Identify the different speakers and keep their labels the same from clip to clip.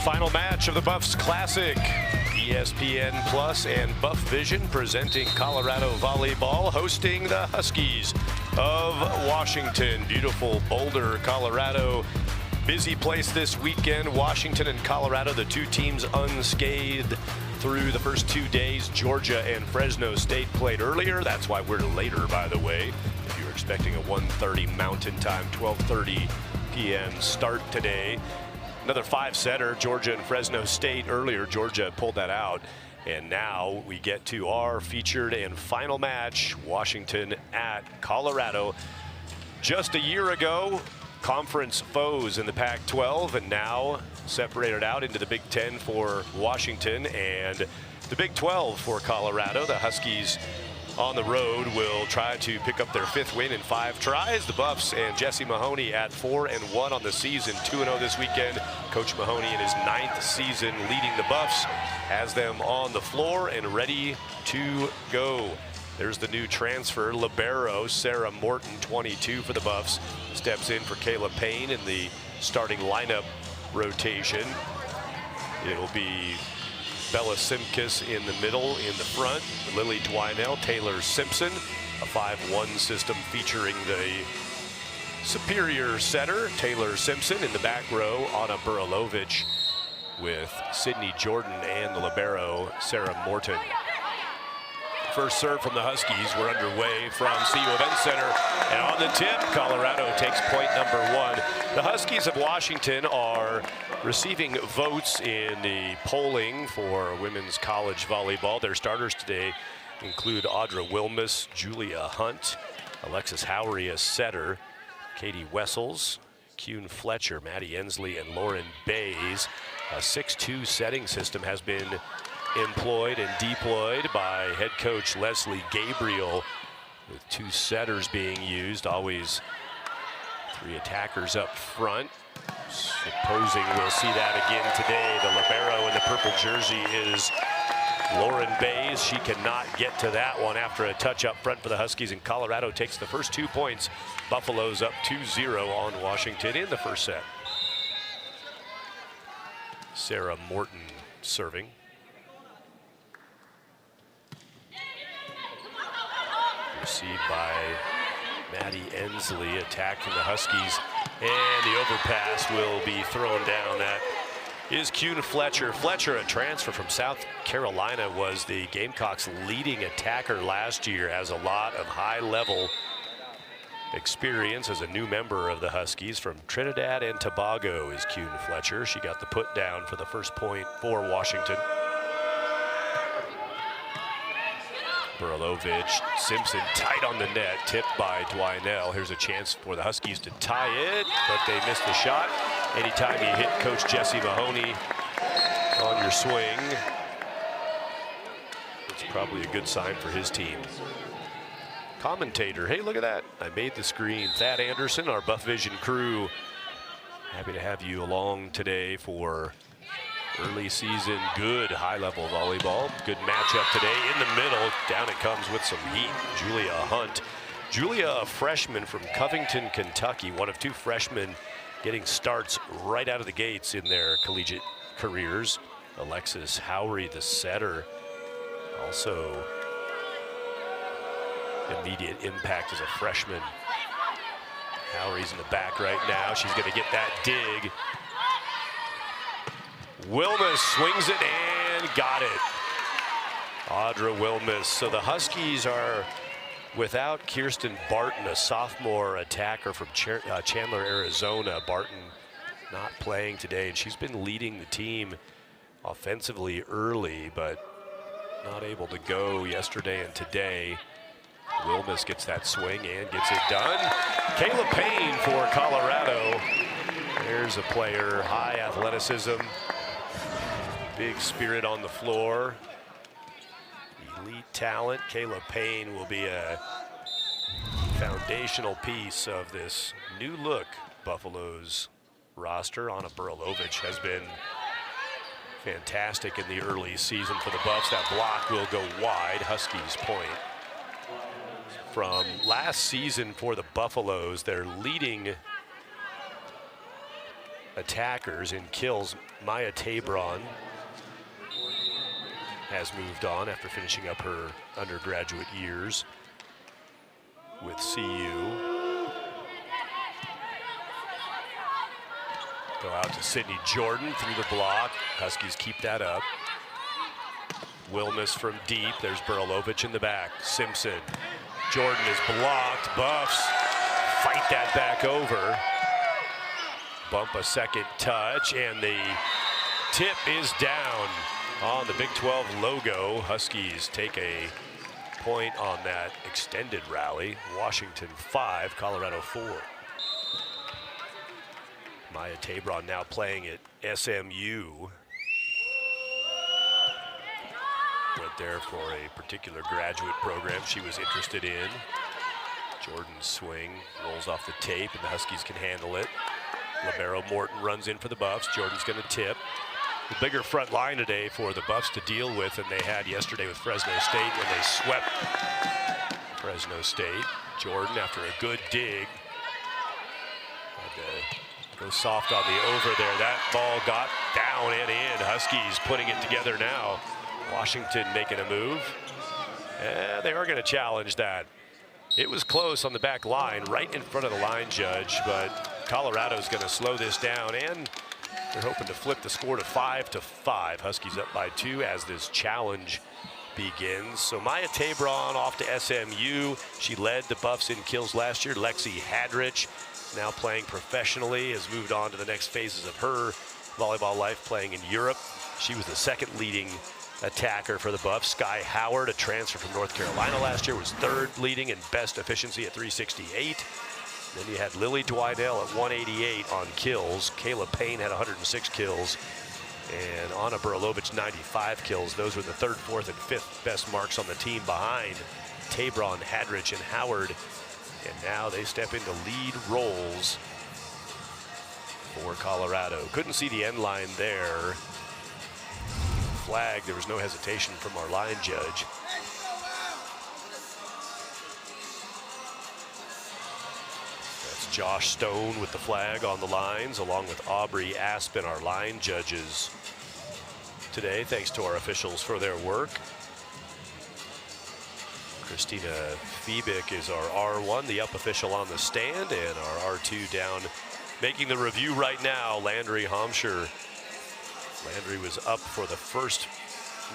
Speaker 1: Final match of the Buffs Classic. ESPN Plus and Buff Vision presenting Colorado Volleyball, hosting the Huskies of Washington. Beautiful Boulder, Colorado. Busy place this weekend. Washington and Colorado, the two teams unscathed through the first 2 days. Georgia and Fresno State played earlier. That's why we're later, by the way. If you're expecting a 1:30 Mountain Time, 12:30 p.m. start today. Another five-setter, Georgia and Fresno State earlier. Georgia pulled that out. And now we get to our featured and final match, Washington at Colorado. Just a year ago, conference foes in the Pac-12, and now separated out into the Big Ten for Washington and the Big 12 for Colorado. The Huskies on the road will try to pick up their fifth win in 5 tries. The Buffs and Jesse Mahoney at 4-1 on the season, 2-0 this weekend. Coach Mahoney in his 9th season leading the Buffs has them on the floor and ready to go. There's the new transfer, libero Sarah Morton, 22 for the Buffs, steps in for Kayla Payne in the starting lineup rotation. It'll be Bella Simkis in the middle, in the front, Lily Twinell, Taylor Simpson, a 5-1 system featuring the superior setter, Taylor Simpson. In the back row, Anna Burilovic with Sydney Jordan and the libero, Sarah Morton. First serve from the Huskies. We're underway from CU Event Center. And on the tip, Colorado takes point number 1. The Huskies of Washington are receiving votes in the polling for women's college volleyball. Their starters today include Audra Wilmus, Julia Hunt, Alexis Howry as setter, Katie Wessels, Kuhn Fletcher, Maddie Ensley, and Lauren Bays. A 6-2 setting system has been employed and deployed by head coach Leslie Gabriel, with 2 setters being used, always 3 attackers up front. Supposing we'll see that again today. The libero in the purple jersey is Lauren Bays. She cannot get to that one after a touch up front for the Huskies, and Colorado takes the first 2 points. Buffaloes up 2-0 on Washington in the first set. Sarah Morton serving. Received by Maddie Ensley, attack from the Huskies, and the overpass will be thrown down. That is Kuhn Fletcher. Fletcher, a transfer from South Carolina, was the Gamecocks' leading attacker last year, has a lot of high-level experience as a new member of the Huskies. From Trinidad and Tobago is Kuhn Fletcher. She got the put down for the first point for Washington. Burilovic, Simpson tight on the net, tipped by Twinell. Here's a chance for the Huskies to tie it, but they missed the shot. Anytime you hit Coach Jesse Mahoney on your swing, it's probably a good sign for his team. Commentator, hey, look at that. I made the screen. Thad Anderson, our Buff Vision crew. Happy to have you along today for early season, good high-level volleyball. Good matchup today. In the middle, down it comes with some heat, Julia Hunt. Julia, a freshman from Covington, Kentucky, one of 2 freshmen getting starts right out of the gates in their collegiate careers. Alexis Howry, the setter, also immediate impact as a freshman. Howry's in the back right now. She's going to get that dig. Wilmus swings it and got it. Audra Wilmus. So the Huskies are without Kirsten Barton, a sophomore attacker from Chandler, Arizona. Barton not playing today, and she's been leading the team offensively early, but not able to go yesterday and today. Wilmus gets that swing and gets it done. Kayla Payne for Colorado. There's a player, high athleticism, big spirit on the floor, elite talent. Kayla Payne will be a foundational piece of this new look Buffalo's roster. Anna Burilovic has been fantastic in the early season for the Buffs. That block will go wide. Huskies point. From last season for the Buffaloes, their leading attackers in kills. Maya Tabron has moved on after finishing up her undergraduate years with CU. Go out to Sydney Jordan through the block. Huskies keep that up. Wilmus from deep. There's Burilovich in the back. Simpson. Jordan is blocked. Buffs fight that back over. Bump a second touch, and the tip is down on the Big 12 logo. Huskies take a point on that extended rally. Washington 5, Colorado 4. Maya Tabron now playing at SMU. Went there for a particular graduate program she was interested in. Jordan's swing rolls off the tape, and the Huskies can handle it. Libero Morton runs in for the Buffs. Jordan's going to tip. The bigger front line today for the Buffs to deal with than they had yesterday with Fresno State when they swept Fresno State. Jordan, after a good dig, had to go soft on the over there. That ball got down and in. Huskies putting it together now. Washington making a move. And they are going to challenge that. It was close on the back line, right in front of the line judge, but Colorado's going to slow this down, and they're hoping to flip the score to 5-5. Huskies up by 2 as this challenge begins. So Maya Tabron off to SMU. She led the Buffs in kills last year. Lexi Hadrich, now playing professionally, has moved on to the next phases of her volleyball life, playing in Europe. She was the second leading attacker for the Buffs. Sky Howard, a transfer from North Carolina last year, was third leading in best efficiency at 368. Then you had Lily Dwidell at 188 on kills. Kayla Payne had 106 kills. And Anna Burilovich 95 kills. Those were the third, fourth, and fifth best marks on the team behind Tabron, Hadrich, and Howard. And now they step into lead roles for Colorado. Couldn't see the end line there. Flag, there was no hesitation from our line judge. That's Josh Stone with the flag on the lines, along with Aubrey Aspen, our line judges today. Thanks to our officials for their work. Christina Fiebig is our R1, the up official on the stand, and our R2 down making the review right now, Landry Homscher. Landry was up for the first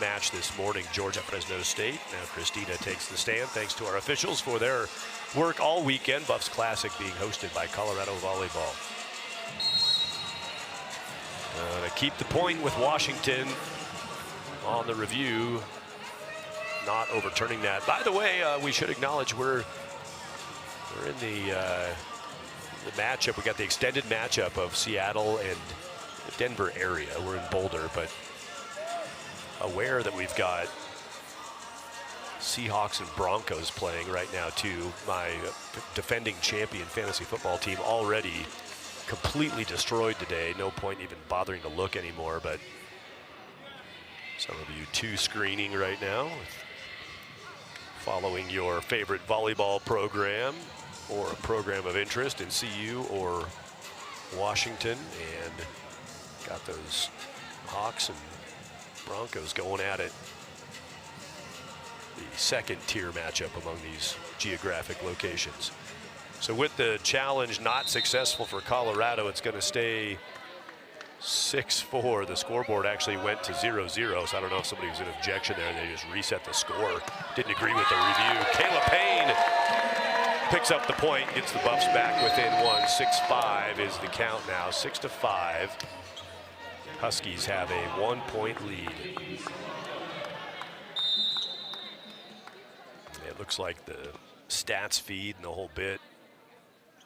Speaker 1: match this morning, Georgia Fresno State. Now Christina takes the stand. Thanks to our officials for their work all weekend. Buffs Classic being hosted by Colorado Volleyball. To keep the point with Washington on the review, not overturning that. By the way, we should acknowledge we're in the matchup. We got the extended matchup of Seattle and the Denver area. We're in Boulder, but aware that we've got Seahawks and Broncos playing right now too. My defending champion fantasy football team already completely destroyed today. No point even bothering to look anymore, but some of you too screening right now, following your favorite volleyball program or a program of interest in CU or Washington, and got those Hawks and Broncos going at it. The second tier matchup among these geographic locations. So with the challenge not successful for Colorado, it's going to stay 6-4. The scoreboard actually went to 0-0, so I don't know if somebody was in objection there. They just reset the score. Didn't agree with the review. Kayla Payne picks up the point, gets the Buffs back within one. 6-5 is the count now, 6-5. Huskies have a 1-point lead. It looks like the stats feed and the whole bit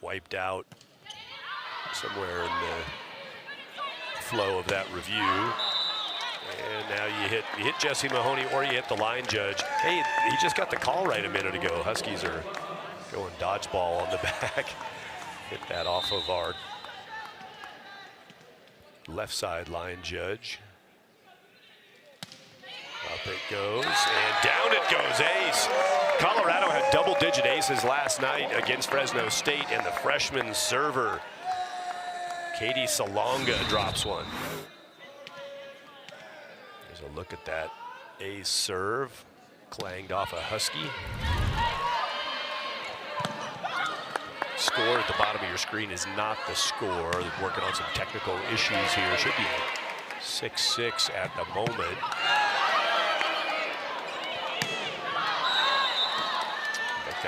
Speaker 1: wiped out somewhere in the flow of that review. And now you hit Jesse Mahoney or you hit the line judge. Hey, he just got the call right a minute ago. Huskies are going dodgeball on the back. Hit that off of our left side line judge. Up it goes, and down it goes, ace. Colorado had double-digit aces last night against Fresno State, and the freshman server Katie Salonga drops one. There's a look at that ace serve, clanged off a Husky. Score at the bottom of your screen is not the score. They're working on some technical issues here. Should be 6-6 at the moment.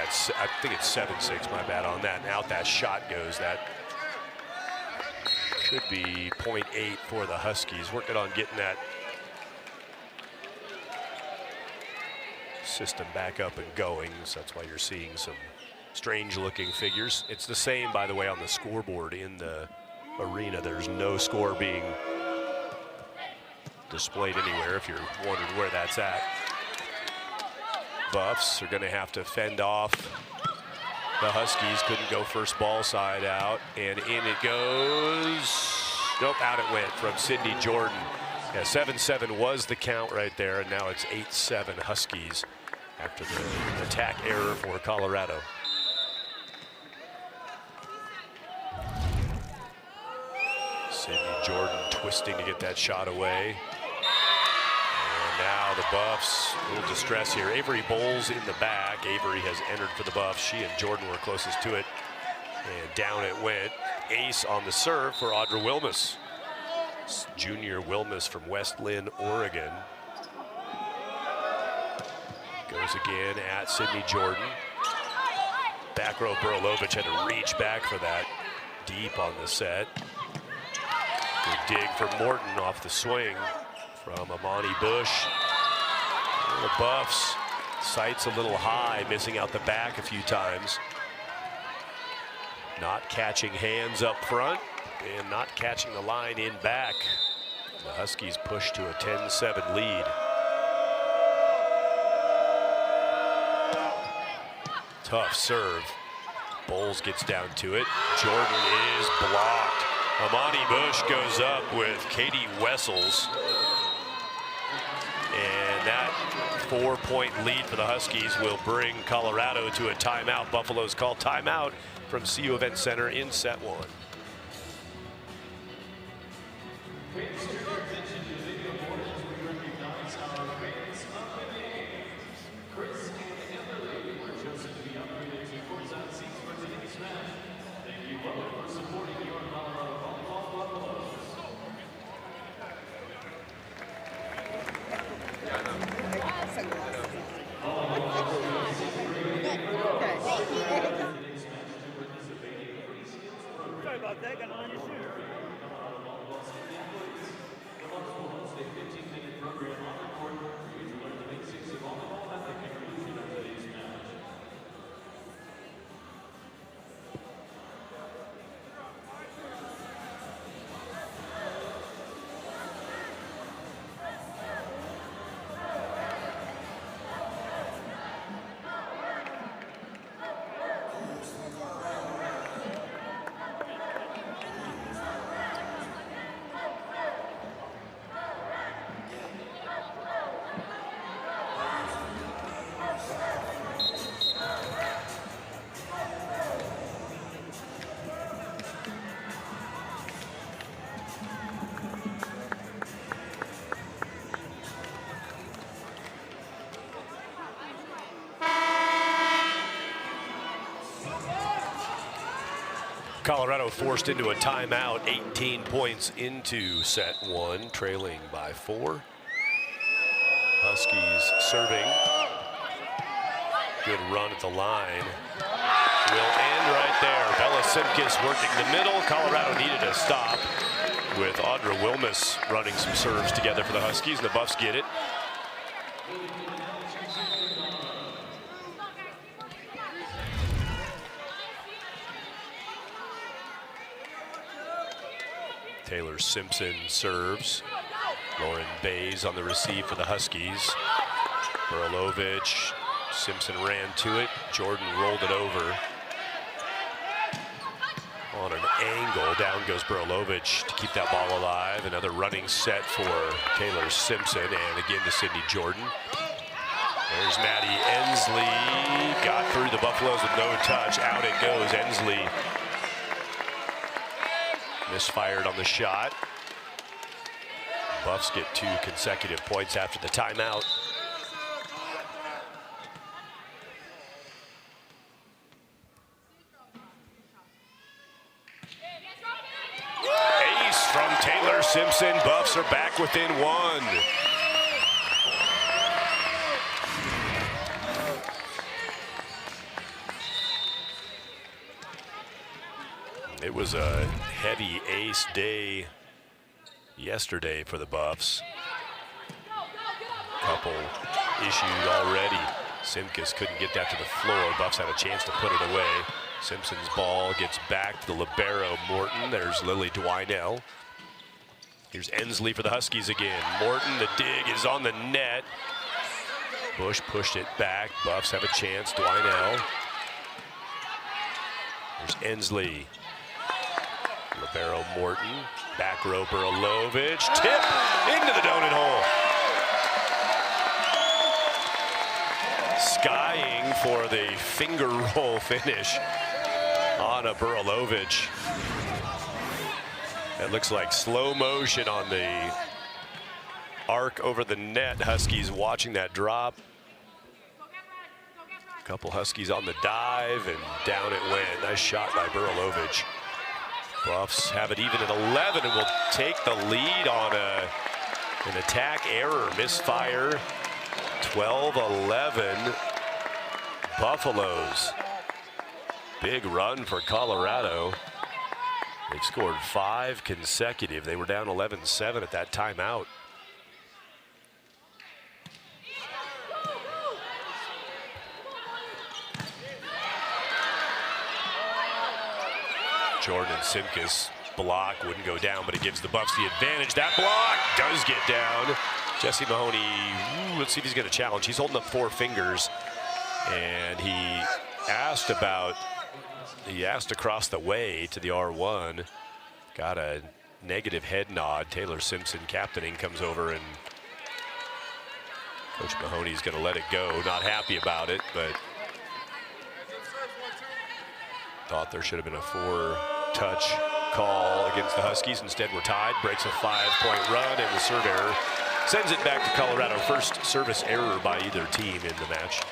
Speaker 1: I think it's 7-6, my bad on that. And out that shot goes. That should be 0.8 for the Huskies. Working on getting that system back up and going. So that's why you're seeing some strange looking figures. It's the same, by the way, on the scoreboard in the arena. There's no score being displayed anywhere if you're wondering where that's at. Buffs are going to have to fend off the Huskies. Couldn't go first ball side out, and in it goes. Nope, out it went from Sydney Jordan. Yeah, 7-7 was the count right there, and now it's 8-7 Huskies after the attack error for Colorado. Sydney Jordan twisting to get that shot away. Now the Buffs, a little distress here. Avery Bowles in the back. Avery has entered for the Buffs. She and Jordan were closest to it. And down it went. Ace on the serve for Audra Wilmus. Junior Wilmus from West Lynn, Oregon. Goes again at Sydney Jordan. Back row Burlovich had to reach back for that deep on the set. Good dig for Morton off the swing from Amani Bush. The Buffs, sights a little high, missing out the back a few times. Not catching hands up front and not catching the line in back. The Huskies push to a 10-7 lead. Tough serve. Bowles gets down to it. Jordan is blocked. Amani Bush goes up with Katie Wessels. And that 4-point lead for the Huskies will bring Colorado to a timeout. Buffalo's call timeout from CU Event Center in set one. Colorado forced into a timeout, 18 points into set one, trailing by 4. Huskies serving. Good run at the line. Will end right there. Bella Simkis working the middle. Colorado needed a stop with Audra Wilmus running some serves together for the Huskies, and the Buffs get it. Taylor Simpson serves. Lauren Bays on the receive for the Huskies. Burlovich, Simpson ran to it. Jordan rolled it over. On an angle, down goes Burlovich to keep that ball alive. Another running set for Taylor Simpson, and again to Sydney Jordan. There's Maddie Ensley. Got through the Buffaloes with no touch. Out it goes. Ensley Misfired on the shot. Buffs get 2 consecutive points after the timeout. Ace from Taylor Simpson. Buffs are back within 1. It was a heavy ace day yesterday for the Buffs. Couple issued already. Simkus couldn't get that to the floor. Buffs had a chance to put it away. Simpson's ball gets back to the libero Morton. There's Lily Dwinell. Here's Ensley for the Huskies again. Morton, the dig is on the net. Bush pushed it back. Buffs have a chance. Dwinell. There's Ensley. Libero Morton, back row Burilovich, tip into the donut hole. Skying for the finger roll finish on a Burilovich. That looks like slow motion on the arc over the net. Huskies watching that drop. A couple Huskies on the dive, and down it went. Nice shot by Burilovich. Buffs have it even at 11 and will take the lead on an attack error. Misfire. 12-11. Buffaloes. Big run for Colorado. They've scored 5 consecutive. They were down 11-7 at that timeout. Jordan Simkus block wouldn't go down, but it gives the Buffs the advantage. That block does get down. Jesse Mahoney, let's see if he's going to challenge. He's holding up 4 fingers, and he asked across the way to the R1. Got a negative head nod. Taylor Simpson, captaining, comes over, and Coach Mahoney's going to let it go. Not happy about it, but thought there should have been a 4-touch call against the Huskies. Instead, we're tied. Breaks a 5-point run, and the serve error sends it back to Colorado. First service error by either team in the match.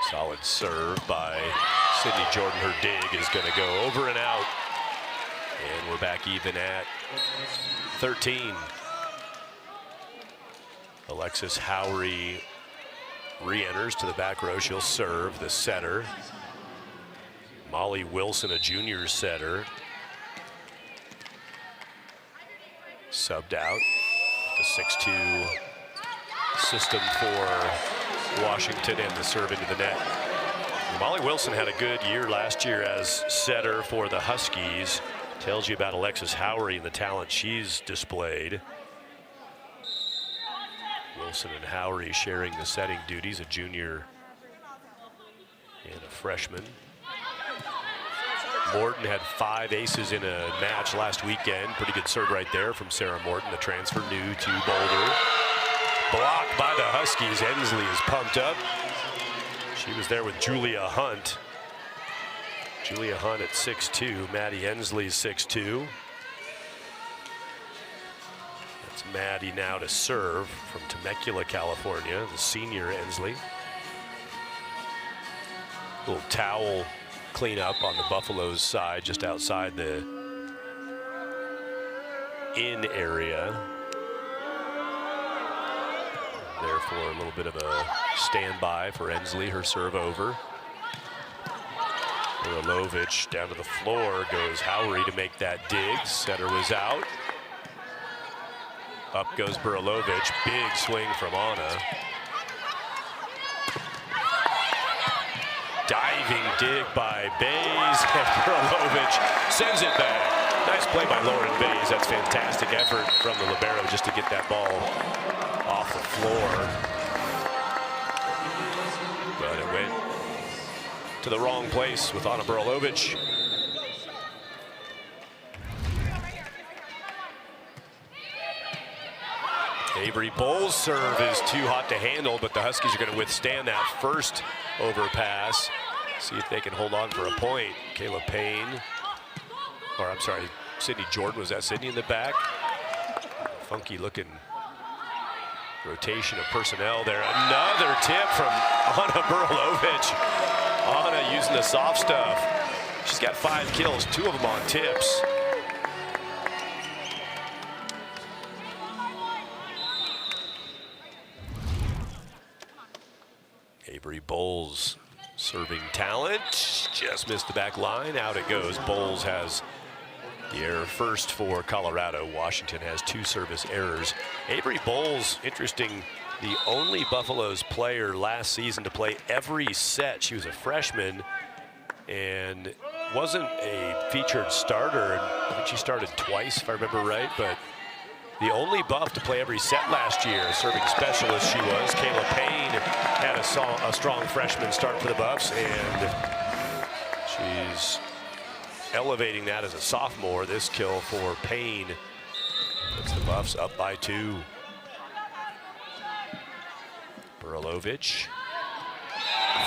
Speaker 1: Solid serve by Sydney Jordan. Her dig is going to go over and out. And we're back even at 13. Alexis Howry re-enters to the back row. She'll serve the setter. Molly Wilson, a junior setter. Subbed out. The 6-2 system for Washington, and the serve into the net. Molly Wilson had a good year last year as setter for the Huskies. Tells you about Alexis Howry and the talent she's displayed. Wilson and Howry sharing the setting duties, a junior and a freshman. Morton had 5 aces in a match last weekend. Pretty good serve right there from Sarah Morton, the transfer new to Boulder. Blocked by the Huskies. Ensley is pumped up. She was there with Julia Hunt. Julia Hunt at 6'2", Maddie Ensley's 6'2". That's Maddie now to serve from Temecula, California, the senior Ensley. Little towel cleanup on the Buffaloes side, just outside the in area. Therefore, a little bit of a standby for Ensley, her serve over. Burilovich down to the floor goes Howry to make that dig. Setter was out. Up goes Burilovich. Big swing from Anna. Diving dig by Bays, and Burilovich sends it back. Nice play by Lauren Bays. That's fantastic effort from the libero just to get that ball off the floor. But it went to the wrong place with Anna Burilovich. Avery Bowles' serve is too hot to handle, but the Huskies are going to withstand that first overpass. See if they can hold on for a point. Kayla Payne, or I'm sorry, Sydney Jordan. Was that Sydney in the back? Funky looking rotation of personnel there. Another tip from Anna Burlovic. Anna using the soft stuff. She's got 5 kills, 2 of them on tips. Avery Bowles, serving talent, just missed the back line. Out it goes. Bowles has the error first for Colorado. Washington has 2 service errors. Avery Bowles, interesting, the only Buffaloes player last season to play every set. She was a freshman and wasn't a featured starter. I think she started twice, if I remember right, but the only Buff to play every set last year. Serving specialist she was. Kayla Payne had a strong freshman start for the Buffs, and she's elevating that as a sophomore. This kill for Payne puts the Buffs up by 2. Burlovic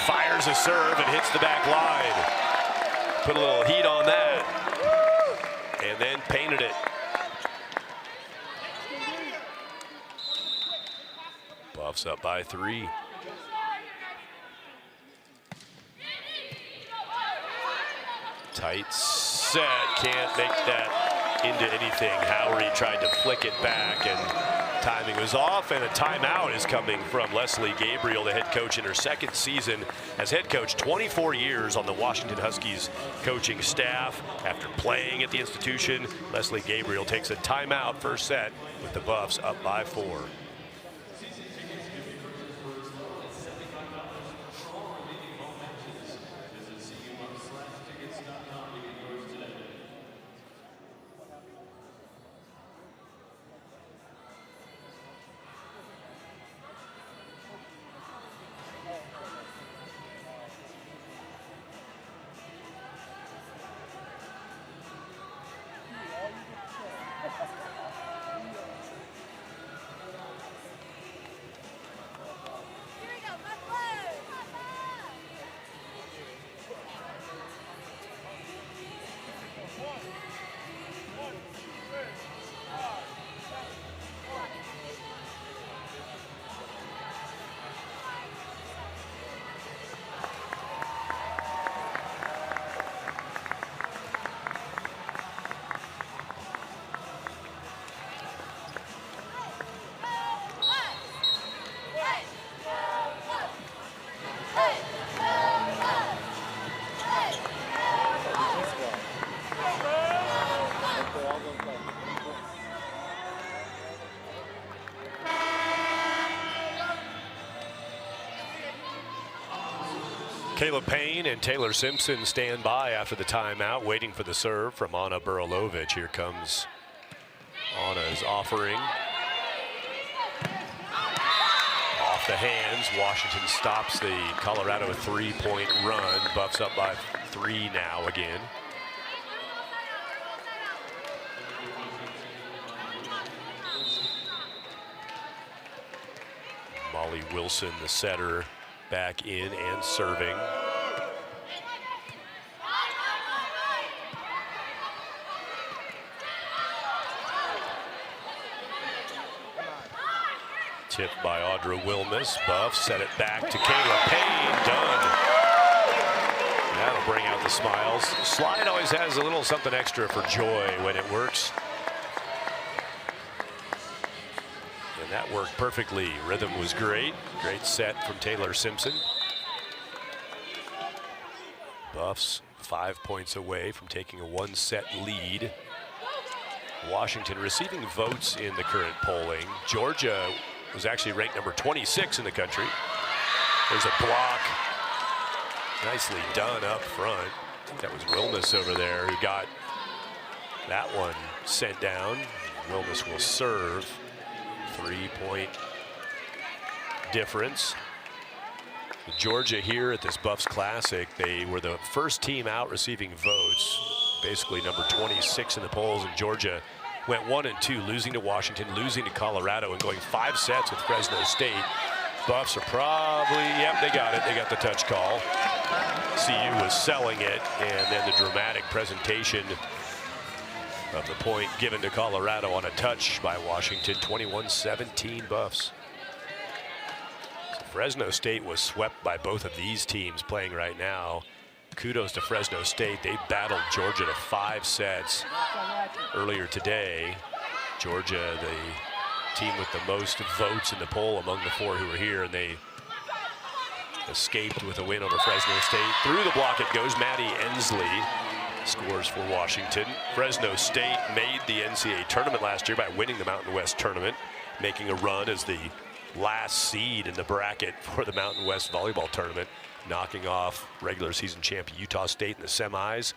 Speaker 1: fires a serve and hits the back line. Put a little heat on that and then painted it. Buffs up by 3. Tight set, can't make that into anything. Howery tried to flick it back and timing was off, and a timeout is coming from Leslie Gabriel, the head coach in her 2nd season as head coach, 24 years on the Washington Huskies coaching staff. After playing at the institution, Leslie Gabriel takes a timeout, first set, with the Buffs up by 4. Kayla Payne and Taylor Simpson stand by after the timeout, waiting for the serve from Anna Burlovic. Here comes Anna's offering. Off the hands, Washington stops the Colorado 3-point run. Buffs up by 3 now again. Molly Wilson, the setter, back in and serving. Tipped by Audra Wilmus. Buff set it back to Kayla Payne. Done. That'll bring out the smiles. Slide always has a little something extra for joy when it works. And that worked perfectly. Rhythm was great. Great set from Taylor Simpson. Buffs 5 points away from taking a 1-set lead. Washington receiving votes in the current polling. Georgia was actually ranked number 26 in the country. There's a block. Nicely done up front. I think that was Wilmus over there who got that one sent down. Wilmus will serve. 3-point difference. Georgia here at this Buffs Classic, they were the first team out receiving votes. Basically number 26 in the polls, and Georgia went 1-2, losing to Washington, losing to Colorado, and going 5 sets with Fresno State. Buffs are probably, yep, they got it. They got the touch call. CU was selling it, and then the dramatic presentation of the point given to Colorado on a touch by Washington, 21-17 Buffs. So Fresno State was swept by both of these teams playing right now. Kudos to Fresno State. They battled Georgia to 5 sets earlier today. Georgia, the team with the most votes in the poll among the 4 who were here, and they escaped with a win over Fresno State. Through the block it goes. Maddie Ensley scores for Washington. Fresno State made the NCAA tournament last year by winning the Mountain West tournament, making a run as the last seed in the bracket for the Mountain West volleyball tournament, knocking off regular season champion Utah State in the semis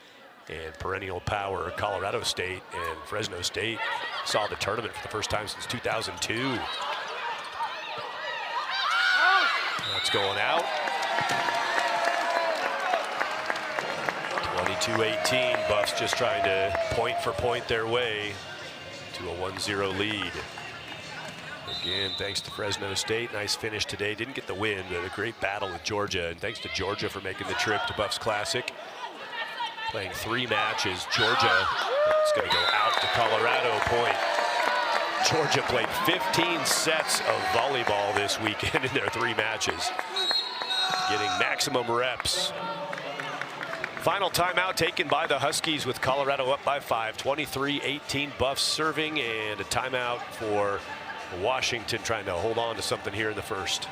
Speaker 1: and perennial power Colorado State. And Fresno State saw the tournament for the first time since 2002. That's going out. 22-18, Buffs just trying to point for point their way to a 1-0 lead. Again, thanks to Fresno State, nice finish today. Didn't get the win, but a great battle with Georgia. And thanks to Georgia for making the trip to Buffs Classic. Playing 3 matches. Georgia is going to go out to Colorado point. Georgia played 15 sets of volleyball this weekend in their 3 matches, getting maximum reps. Final timeout taken by the Huskies with Colorado up by 5, 23-18 Buffs serving, and a timeout for Washington trying to hold on to something here in the first.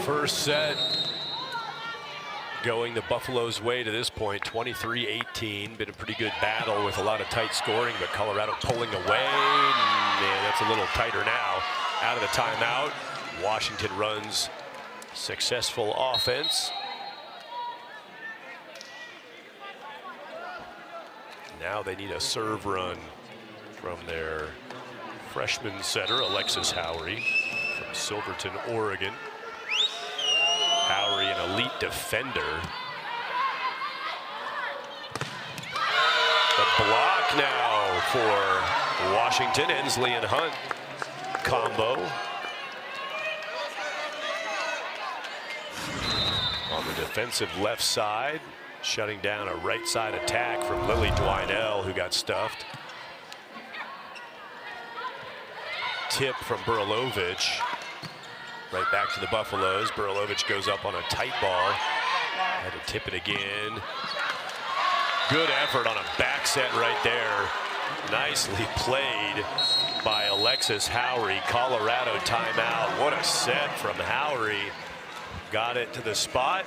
Speaker 1: First set going the Buffalo's way to this point, 23-18. Been a pretty good battle with a lot of tight scoring, but Colorado pulling away. And that's a little tighter now. Out of the timeout, Washington runs successful offense. Now they need a serve run from their freshman setter, Alexis Howry, from Silverton, Oregon. Howry, an elite defender. The block now for Washington. Ensley and Hunt combo. On the defensive left side, shutting down a right side attack from Lily Dwinell, who got stuffed. Tip from Burilovich. Right back to the Buffaloes. Burilovich goes up on a tight ball. Had to tip it again. Good effort on a back set right there. Nicely played by Alexis Howry. Colorado timeout. What a set from Howry. Got it to the spot.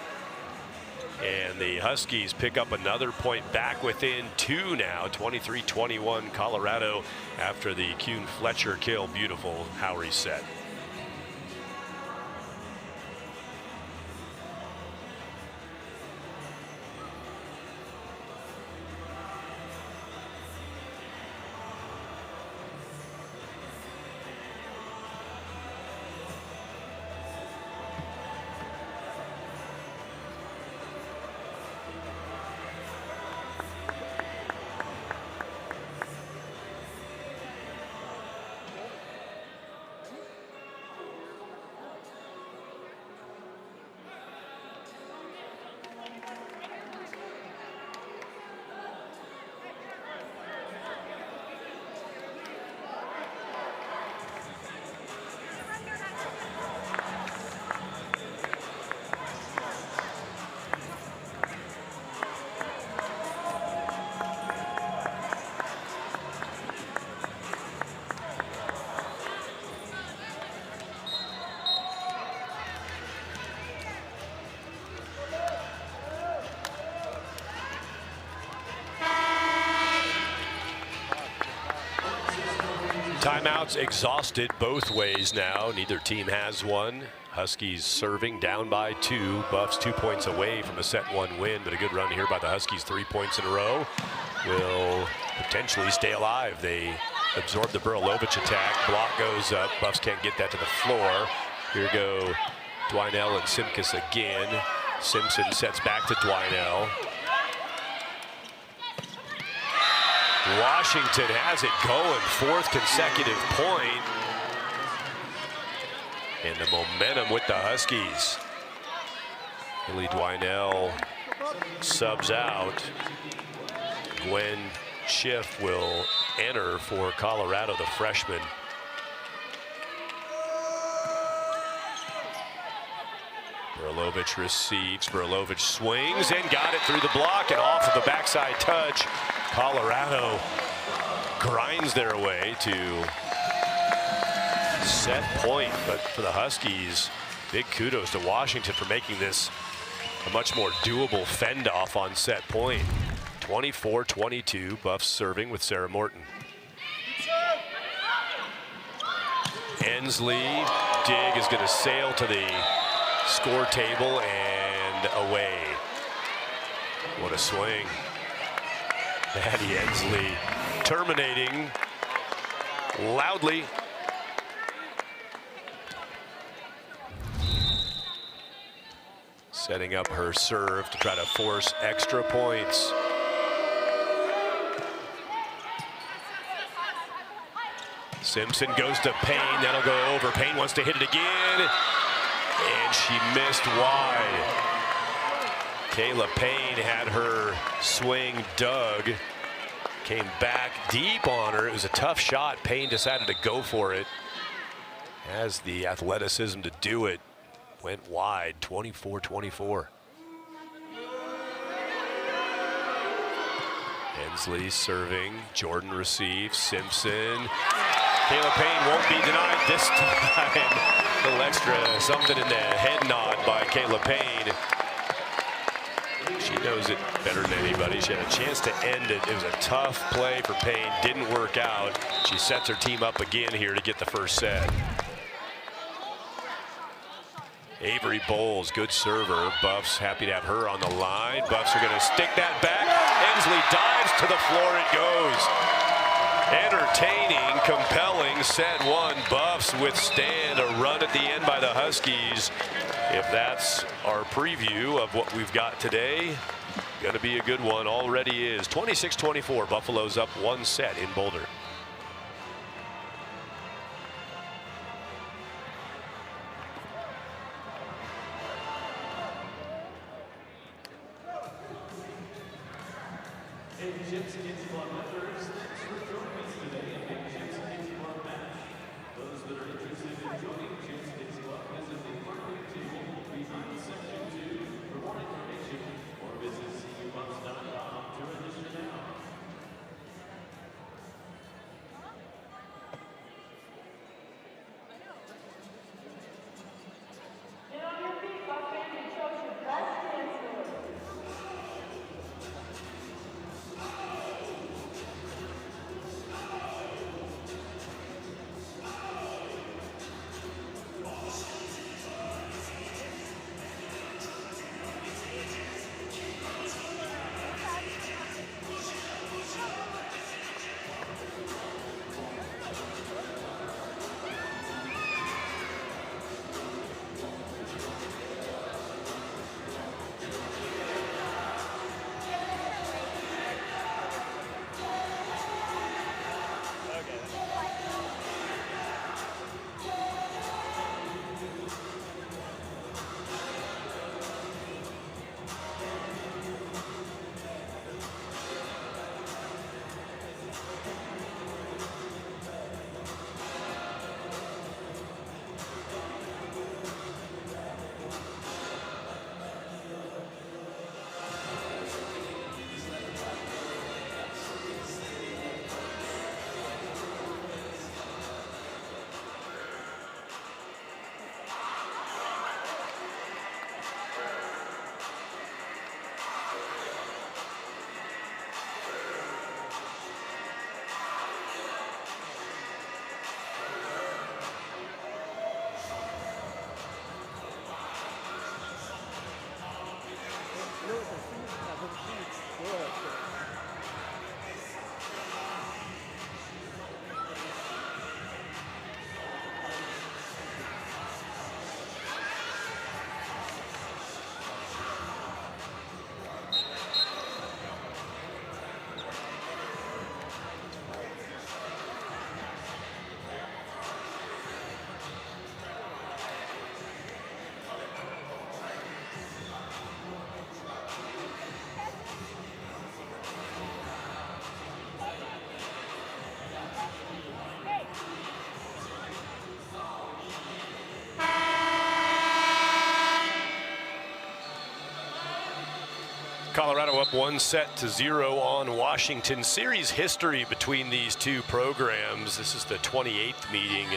Speaker 1: And the Huskies pick up another point back within 2 now. 23-21 Colorado after the Kuhn Fletcher kill. Beautiful Howry set. Timeouts exhausted both ways now. Neither team has one. Huskies serving down by 2. Buffs 2 points away from a set 1 win, but a good run here by the Huskies. 3 points in a row will potentially stay alive. They absorb the Burlovich attack. Block goes up. Buffs can't get that to the floor. Here go Dwinell and Simkus again. Simpson sets back to Dwinell. Washington has it going, 4th consecutive point. And the momentum with the Huskies. Billy Dwinell subs out. Gwen Schiff will enter for Colorado, the freshman. Burlovich receives, Burlovich swings and got it through the block and off of the backside touch. Colorado grinds their way to set point, but for the Huskies, big kudos to Washington for making this a much more doable fend-off on set point. 24-22, Buffs serving with Sarah Morton. Ensley, dig is going to sail to the score table and away. What a swing. Maddie Ensley terminating loudly. Setting up her serve to try to force extra points. Simpson goes to Payne. That'll go over. Payne wants to hit it again. And she missed wide. Kayla Payne had her swing dug. Came back deep on her. It was a tough shot. Payne decided to go for it. Has the athleticism to do it. Went wide, 24-24. Ensley serving. Jordan receives. Simpson. Kayla Payne won't be denied this time. A little extra something in the head nod by Kayla Payne. She knows it better than anybody. She had a chance to end it. It was a tough play for Payne. Didn't work out. She sets her team up again here to get the first set. Avery Bowles, good server. Buffs happy to have her on the line. Buffs are going to stick that back. Ensley dives to the floor. It goes. Entertaining, compelling set 1. Buffs withstand a run at the end by the Huskies. If that's our preview of what we've got today, going to be a good one. Already is. 26-24. Buffalo's up 1 set in Boulder. 1-0 on Washington. Series history between these two programs. This is the 28th meeting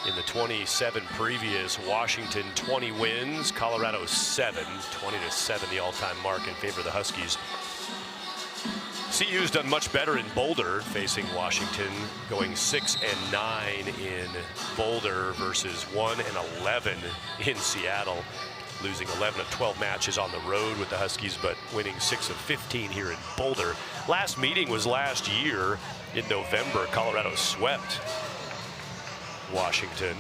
Speaker 1: in the 27 previous. Washington 20 wins, Colorado 7, 20-7 the all-time mark in favor of the Huskies. CU's done much better in Boulder, facing Washington, going 6-9 in Boulder versus 1-11 in Seattle. Losing 11 of 12 matches on the road with the Huskies, but winning 6 of 15 here in Boulder. Last meeting was last year in November. Colorado swept Washington.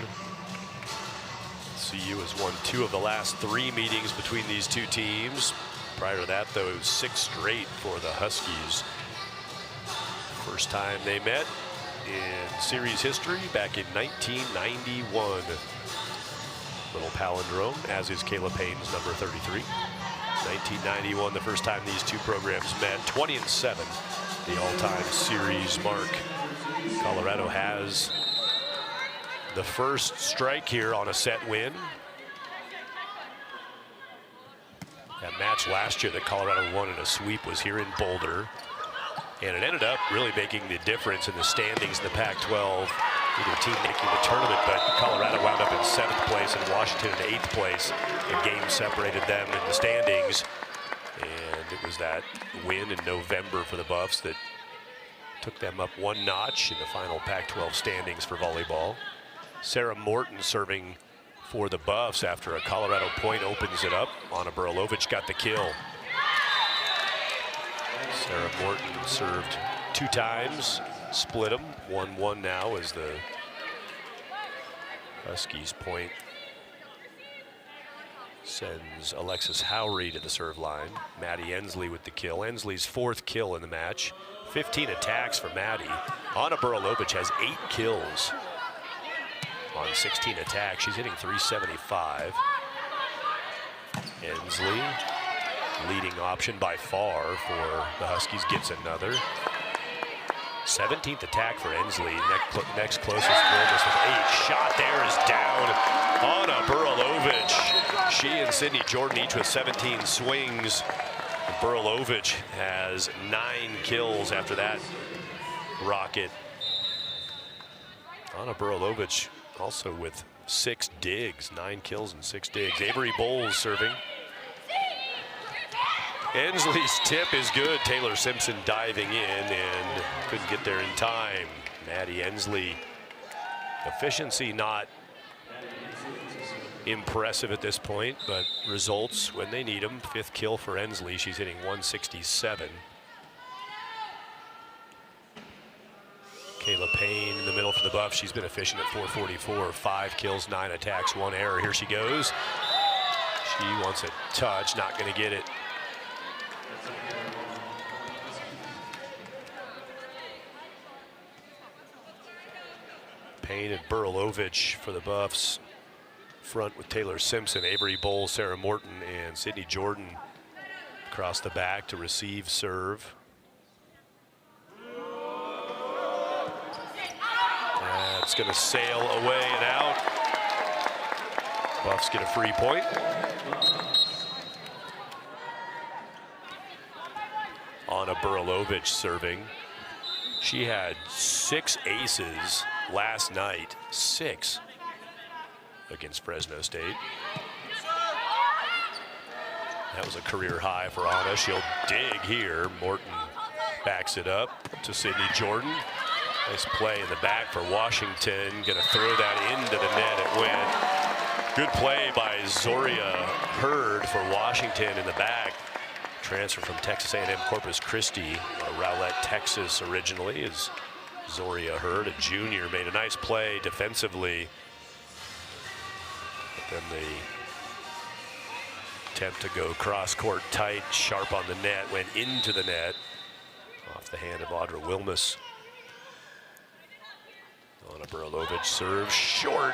Speaker 1: CU has won 2 of the last 3 meetings between these two teams. Prior to that, though, 6 straight for the Huskies. First time they met in series history back in 1991. Little palindrome, as is Kayla Payne's number 33. 1991, the first time these two programs met. 20-7, the all-time series mark. Colorado has the first strike here on a set win. That match last year that Colorado won in a sweep was here in Boulder. And it ended up really making the difference in the standings in the Pac-12. Either team making the tournament, but Colorado wound up in 7th place and Washington in 8th place. The game separated them in the standings. And it was that win in November for the Buffs that took them up 1 notch in the final Pac-12 standings for volleyball. Sarah Morton serving for the Buffs after a Colorado point opens it up. Anna Buralovic got the kill. Sarah Morton served 2 times, split them. 1-1 now as the Huskies point sends Alexis Howry to the serve line. Maddie Ensley with the kill. Ensley's 4th kill in the match. 15 attacks for Maddie. Anna Buralovic has 8 kills on 16 attacks. She's hitting .375. Ensley, leading option by far for the Huskies, gets another. 17th attack for Ensley. Next closest Wilmus with 8. Shot there is down. Anna Buralovic. She and Sydney Jordan each with 17 swings. Buralovic has 9 kills after that rocket. Anna Buralovic also with 6 digs. 9 kills and 6 digs. Avery Bowles serving. Ensley's tip is good. Taylor Simpson diving in and couldn't get there in time. Maddie Ensley, efficiency not impressive at this point, but results when they need them. 5th kill for Ensley. She's hitting .167. Kayla Payne in the middle for the Buffs. She's been efficient at .444. 5 kills, 9 attacks, 1 error. Here she goes. She wants a touch, not going to get it. Payne and Buralovic for the Buffs. Front with Taylor Simpson, Avery Bowles, Sarah Morton, and Sydney Jordan across the back to receive serve. It's going to sail away and out. Buffs get a free point. Anna Buralovic serving. She had 6 aces last night. 6 against Fresno State. That was a career high for Anna. She'll dig here. Morton backs it up to Sydney Jordan. Nice play in the back for Washington. Gonna throw that into the net. It went. Good play by Zoria Hurd for Washington in the back. Transfer from Texas A&M Corpus Christi, Rowlett, Texas originally, is Zoria Hurd, a junior, made a nice play defensively. But then the attempt to go cross-court tight, sharp on the net, went into the net. Off the hand of Audra Wilmus. Anna Buralovic serves short,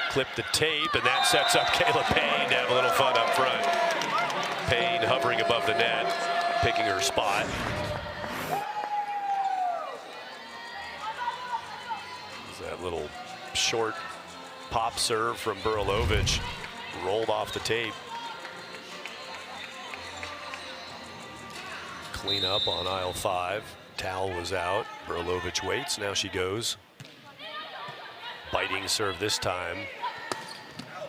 Speaker 1: clipped the tape, and that sets up Kayla Payne to have a little fun up front. Payne hovering above the net, picking her spot. That little short pop serve from Buralovic rolled off the tape. Clean up on aisle 5. Towel was out. Brolovic waits. Now she goes. Biting serve this time.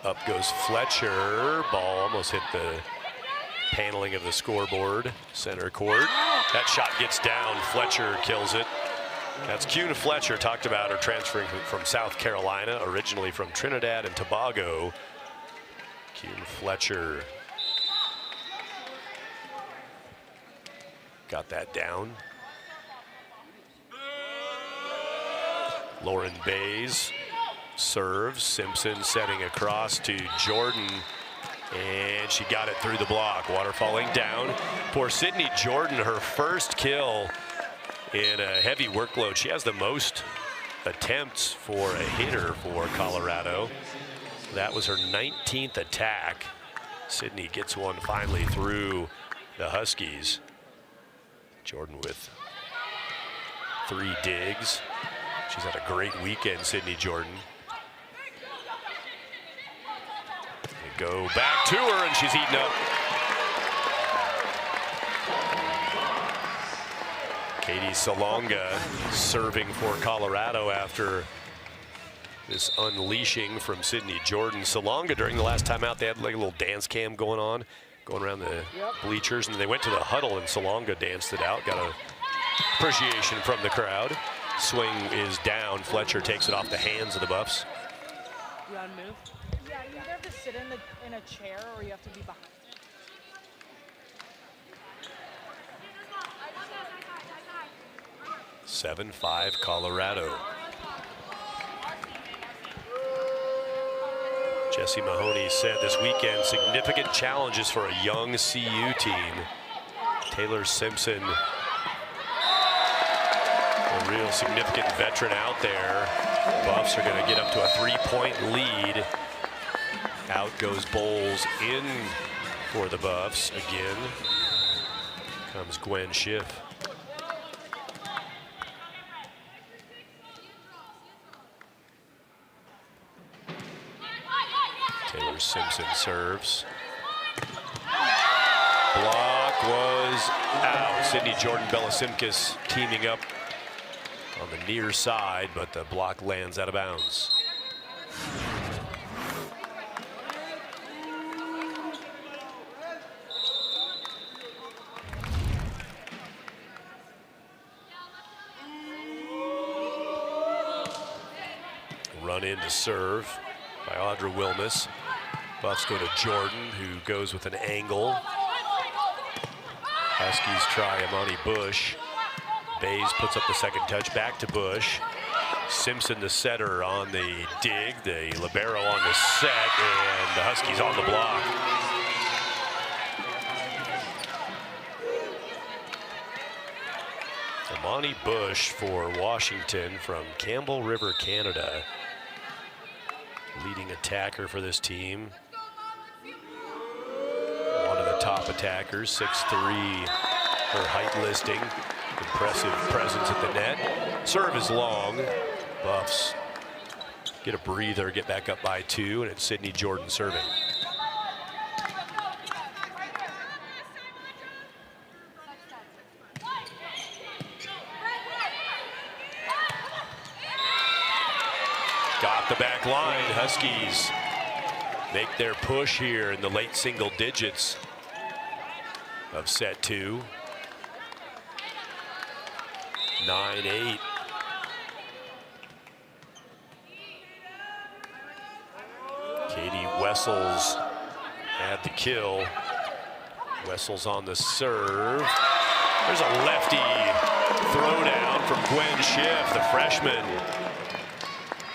Speaker 1: Up goes Fletcher. Ball almost hit the paneling of the scoreboard. Center court. That shot gets down. Fletcher kills it. That's Ncaa Fletcher. Talked about her transferring from South Carolina, originally from Trinidad and Tobago. Ncaa Fletcher got that down. Lauren Bays serves. Simpson setting across to Jordan, and she got it through the block. Water falling down for Sydney Jordan, her first kill in a heavy workload. She has the most attempts for a hitter for Colorado. That was her 19th attack. Sydney gets one finally through the Huskies. Jordan with 3 digs. She's had a great weekend, Sydney Jordan. They go back to her, and she's eaten up. Katie Salonga serving for Colorado after this unleashing from Sydney Jordan. Salonga, during the last time out, they had like a little dance cam going around the bleachers, and they went to the huddle, and Salonga danced it out. Got a appreciation from the crowd. Swing is down. Fletcher takes it off the hands of the Buffs.
Speaker 2: You want to move? Yeah, you either have to sit in a chair or you have to be behind.
Speaker 1: 7-5 Colorado. Jesse Mahoney said this weekend, significant challenges for a young CU team. Taylor Simpson, a real significant veteran out there. Buffs are going to get up to a 3-point lead. Out goes Bowles, in for the Buffs again. Comes Gwen Schiff. Taylor Simpson serves. Block was out. Sydney Jordan Belasimkis teaming up on the near side, but the block lands out of bounds. Run in to serve by Audra Wilmus. Buffs go to Jordan, who goes with an angle. Huskies try Amani Bush. Bays puts up the second touch, back to Bush. Simpson, the setter, on the dig. The libero on the set, and the Huskies on the block. Amani Bush for Washington from Campbell River, Canada. Leading attacker for this team. One of the top attackers, 6'3", her height listing. Impressive presence at the net. Serve is long. Buffs get a breather, get back up by 2, and it's Sydney Jordan serving. Got the back line. Huskies make their push here in the late single digits of set 2. 9-8. Katie Wessels had the kill. Wessels on the serve. There's a lefty throwdown from Gwen Schiff, the freshman.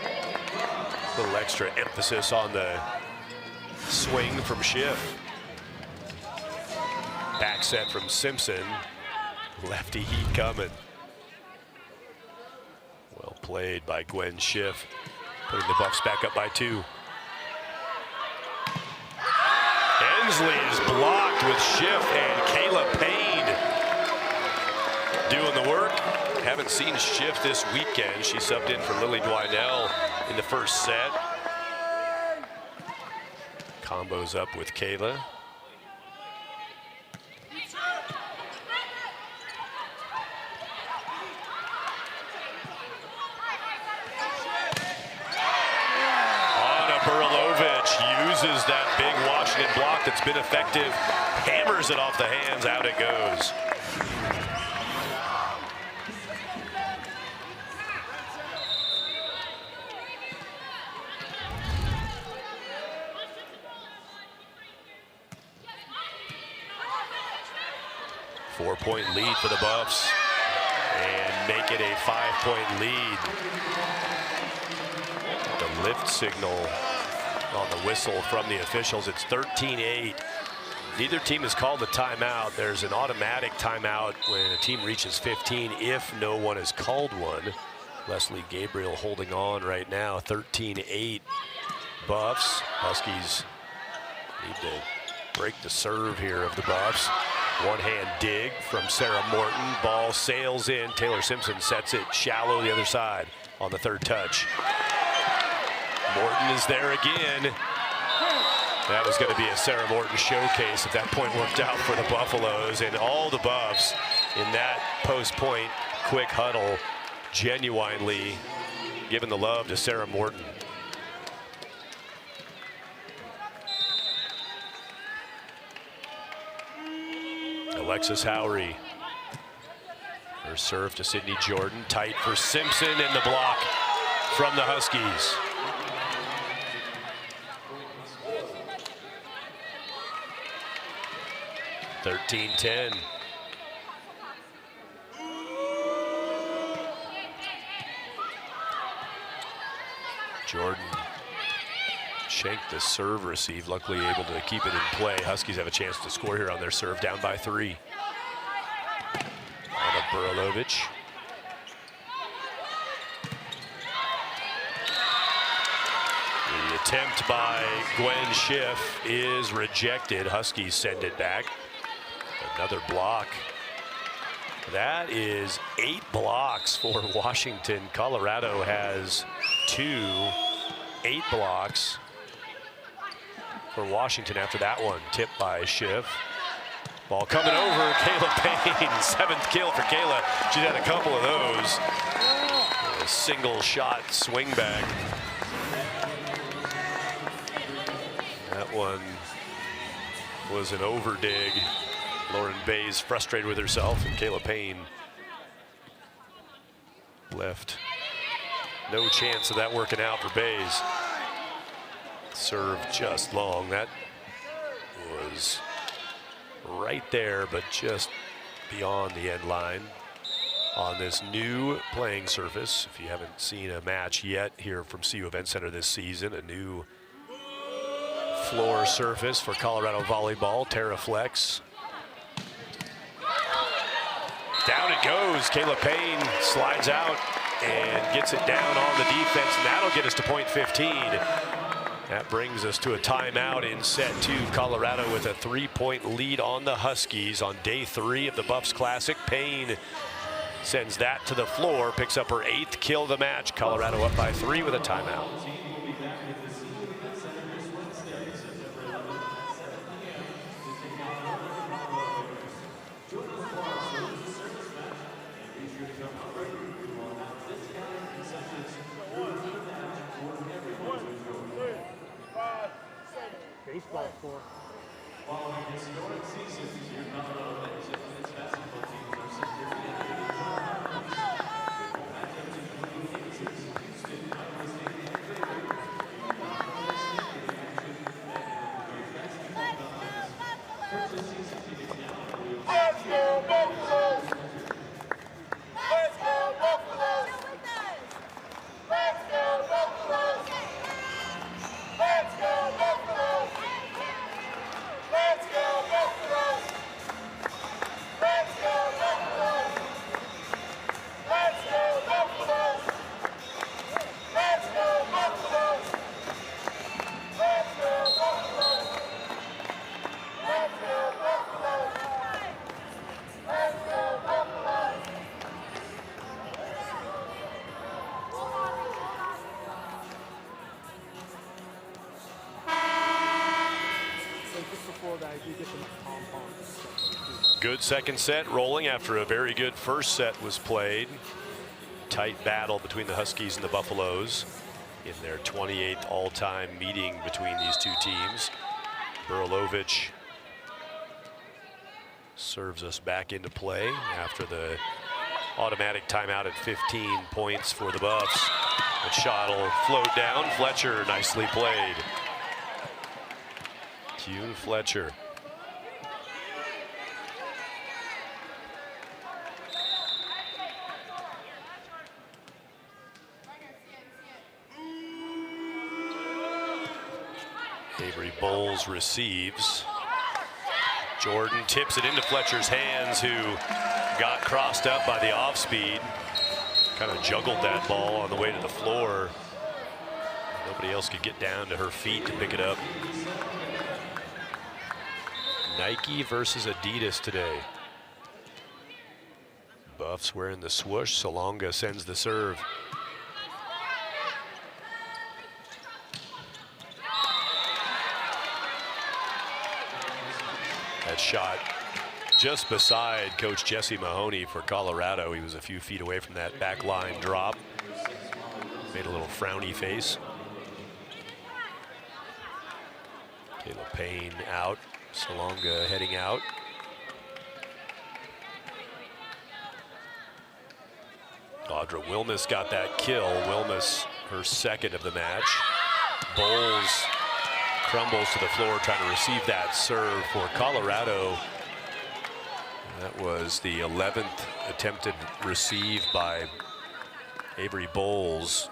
Speaker 1: A little extra emphasis on the swing from Schiff. Back set from Simpson. Lefty heat coming. Well played by Gwen Schiff, putting the Buffs back up by 2. Ensley is blocked with Schiff, and Kayla Payne doing the work. Haven't seen Schiff this weekend. She subbed in for Lily Dwinell in the first set. Combos up with Kayla. block that's been effective. Hammers it off the hands, out it goes. Four-point lead for the Buffs and make it a 5-point lead. The lift signal on the whistle from the officials. It's 13-8. Neither team has called a timeout. There's an automatic timeout when a team reaches 15 if no one has called one. Leslie Gabriel holding on right now. 13-8 Buffs. Huskies need to break the serve here of the Buffs. One-hand dig from Sarah Morton. Ball sails in. Taylor Simpson sets it shallow the other side on the third touch. Morton is there again. That was going to be a Sarah Morton showcase if that point worked out for the Buffaloes. And all the Buffs in that post-point quick huddle genuinely giving the love to Sarah Morton. Alexis Howry. Her serve to Sydney Jordan. Tight for Simpson, and the block from the Huskies. (13-10). Jordan shanked the serve receive, luckily able to keep it in play. Huskies have a chance to score here on their serve, down by 3. Anna Burilovich. The attempt by Gwen Schiff is rejected. Huskies send it back. Another block. That is 8 blocks for Washington. Colorado has 8 blocks for Washington after that one. Tipped by Schiff. Ball coming over. Kayla Payne. 7th kill for Kayla. She's had a couple of those. A single shot swing back. That one was an overdig. Lauren Bays frustrated with herself, and Kayla Payne left no chance of that working out for Bays. Serve just long. That was right there, but just beyond the end line on this new playing surface. If you haven't seen a match yet here from CU Event Center this season, a new floor surface for Colorado volleyball, TerraFlex. Down it goes. Kayla Payne slides out and gets it down on the defense, and that'll get us to point 15. That brings us to a timeout in set 2. Colorado with a 3-point lead on the Huskies on day 3 of the Buffs Classic. Payne sends that to the floor, picks up her 8th kill of the match. Colorado up by 3 with a timeout.
Speaker 3: Baseball score.
Speaker 4: Following historic seasons, your Colorado men's basketball teams are securing Let's go Buffaloes! Let's go Buffaloes! Let's go Buffaloes! Let's go Buffaloes! Let's go Buffaloes! Let's go Buffaloes! Let's go Buffaloes! Let's go Buffaloes! Let's go Buffaloes! Let's go Buffaloes! Let's go Buffaloes!
Speaker 3: Before that, you get some pom-poms.
Speaker 1: Good second set rolling after a very good first set was played. Tight battle between the Huskies and the Buffaloes in their 28th all-time meeting between these two teams. Burilovich serves us back into play after the automatic timeout at 15 points for the Buffs. The shot will float down. Fletcher, nicely played. Kuhn Fletcher. Avery Bowles receives. Jordan tips it into Fletcher's hands, who got crossed up by the off speed. Kind of juggled that ball on the way to the floor. Nobody else could get down to her feet to pick it up. Nike versus Adidas today. Buffs wearing the swoosh. Salonga sends the serve. That shot just beside Coach Jesse Mahoney for Colorado. He was a few feet away from that back line drop. Made a little frowny face. Kayla Payne out. Salonga heading out. Audra Wilmus got that kill. Wilmus, her second of the match. Bowles crumbles to the floor trying to receive that serve for Colorado. That was the 11th attempted receive by Avery Bowles.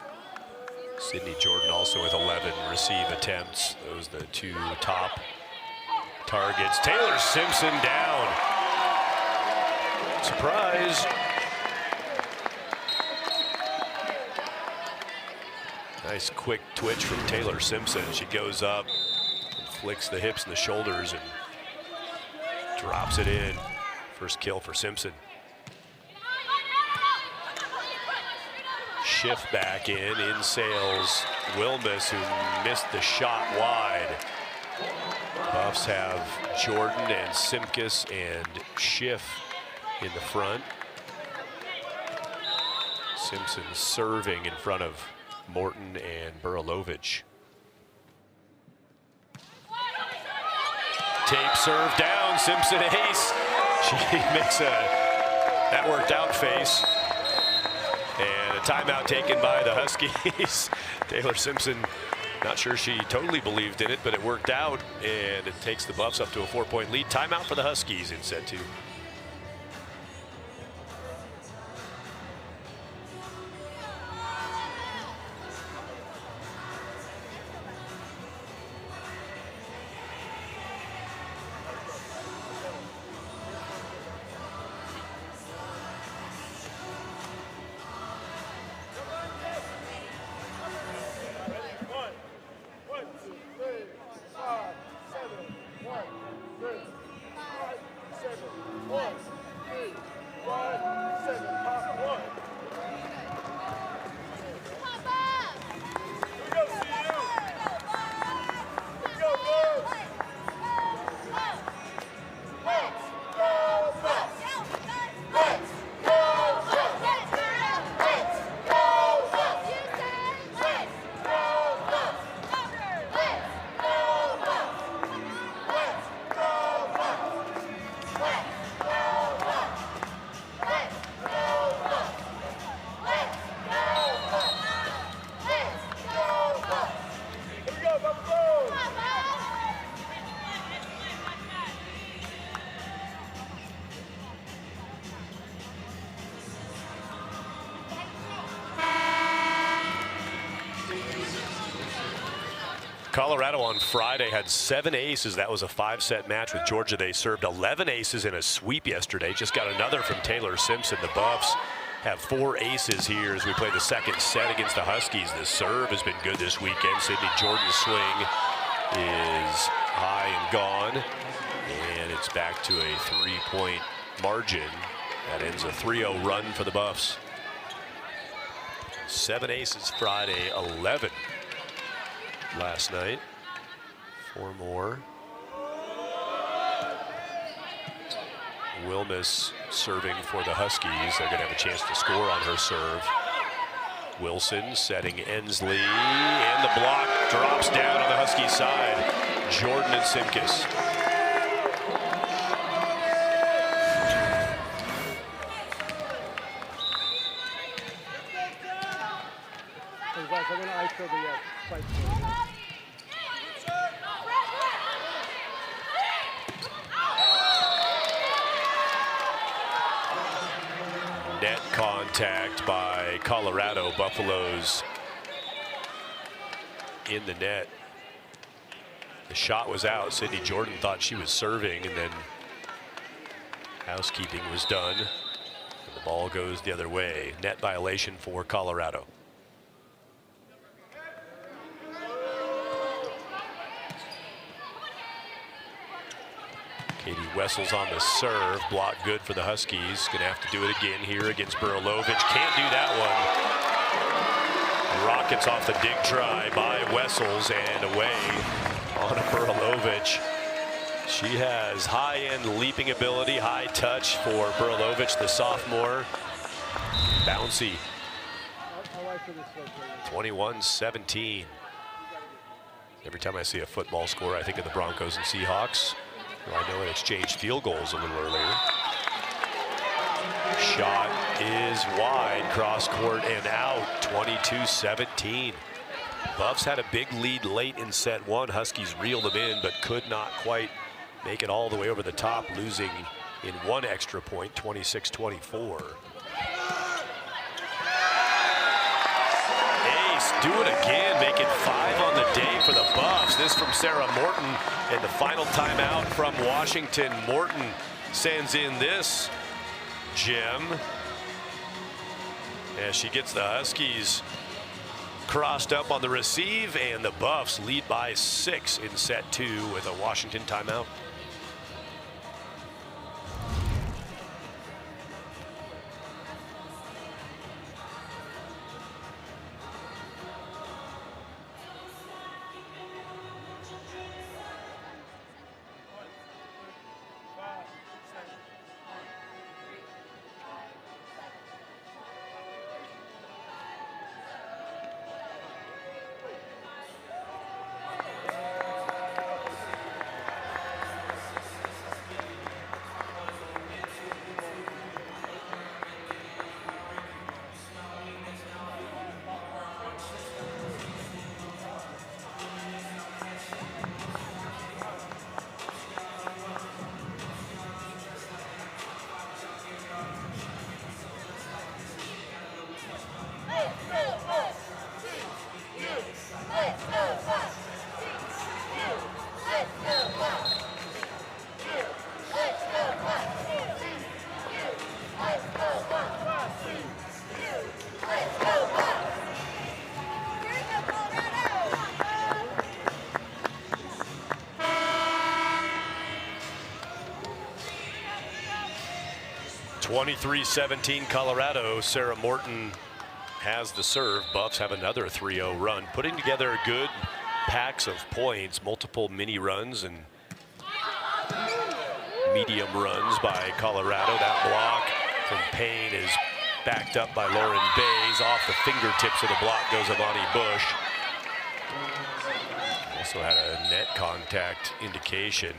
Speaker 1: Sydney Jordan also with 11 receive attempts. Those the two top targets. Taylor Simpson down. Surprise. Nice quick twitch from Taylor Simpson. She goes up and flicks the hips and the shoulders and drops it in. First kill for Simpson. Shift back in sails Wilmus, who missed the shot wide. Buffs have Jordan and Simkus and Schiff in the front. Simpson serving in front of Morton and Burilovich. Tape serve down, Simpson ace. She makes that worked out face. And a timeout taken by the Huskies. Taylor Simpson, not sure she totally believed in it, but it worked out, and it takes the Buffs up to a 4-point lead. Timeout for the Huskies in set 2. Colorado on Friday had 7 aces. That was a 5-set match with Georgia. They served 11 aces in a sweep yesterday. Just got another from Taylor Simpson. The Buffs have 4 aces here as we play the second set against the Huskies. The serve has been good this weekend. Sydney Jordan's swing is high and gone. And it's back to a 3-point margin. That ends a 3-0 run for the Buffs. 7 aces Friday, 11 last night. 4 more. Wilmus serving for the Huskies. They're going to have a chance to score on her serve. Wilson setting Ensley, and the block drops down on the Husky side. Jordan and Simkus.
Speaker 3: Guys, I'm going to ISO the spike.
Speaker 1: Net contact by Colorado. Buffaloes in the net. The shot was out. Sydney Jordan thought she was serving, and then housekeeping was done. And the ball goes the other way. Net violation for Colorado. Katie Wessels on the serve. Block good for the Huskies. Gonna have to do it again here against Burilovich. Can't do that one. Rockets off the dig try by Wessels and away on Burilovich. She has high-end leaping ability, high touch for Burilovich, the sophomore. Bouncy. 21-17. Every time I see a football score, I think of the Broncos and Seahawks. I know it exchanged field goals a little earlier. Shot is wide, cross court and out, 22-17. Buffs had a big lead late in set one. Huskies reeled them in, but could not quite make it all the way over the top, losing in one extra point, 26-24. Ace, do it again, make it 5 on the day for the Buffs. This from Sarah Morton, and the final timeout from Washington. Morton sends in this gem as she gets the Huskies crossed up on the receive, and the Buffs lead by 6 in set 2 with a Washington timeout. (23-17) Colorado. Sarah Morton has the serve. Buffs have another 3-0 run, putting together good packs of points, multiple mini runs and medium runs by Colorado. That block from Payne is backed up by Lauren Bays. Off the fingertips of the block goes Amani Bush. Also had a net contact indication.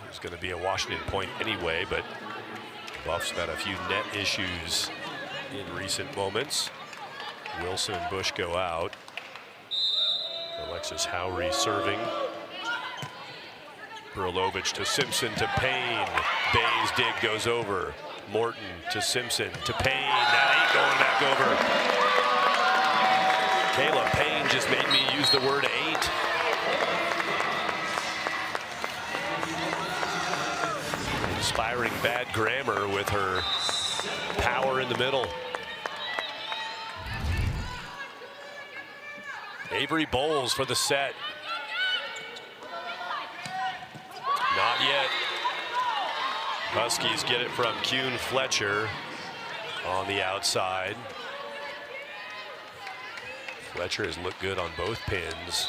Speaker 1: It was going to be a Washington point anyway, but Buffs have had a few net issues in recent moments. Wilson and Bush go out. Alexis Howry serving. Burilovich to Simpson to Payne. Bay's dig goes over. Morton to Simpson to Payne. That ain't going back over. Kayla Payne just made me use the word ain't. Inspiring bad grammar with her power in the middle. Avery Bowles for the set. Not yet. Huskies get it from Kuhn Fletcher on the outside. Fletcher has looked good on both pins.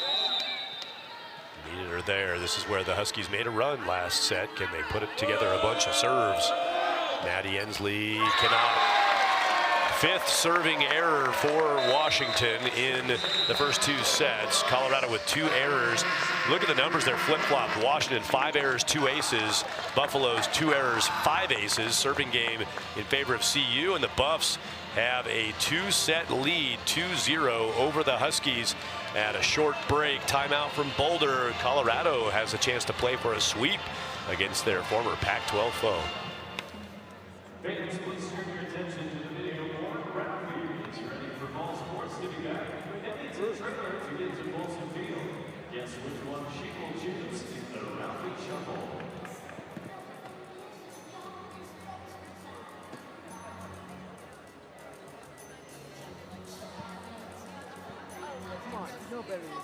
Speaker 1: Needed her there. This is where the Huskies made a run last set. Can they put it together a bunch of serves? Maddie Ensley cannot Fifth serving error for Washington in the first 2 sets. Colorado with 2 errors. Look at the numbers there, flip-flop. Washington 5 errors, 2 aces. Buffalo's 2 errors, 5 aces. Serving game in favor of CU, and the Buffs have a 2-set lead, 2-0 over the Huskies at a short break. Timeout from Boulder. Colorado has a chance to play for a sweep against their former Pac-12 foe.
Speaker 4: Fans, please turn your attention to the video board. Round here is ready for ball sports to be back. And it's a trailer to get to Bolson Field. Guess which one she will choose in the Rowdy Shuffle.
Speaker 3: Come on, you know better than this.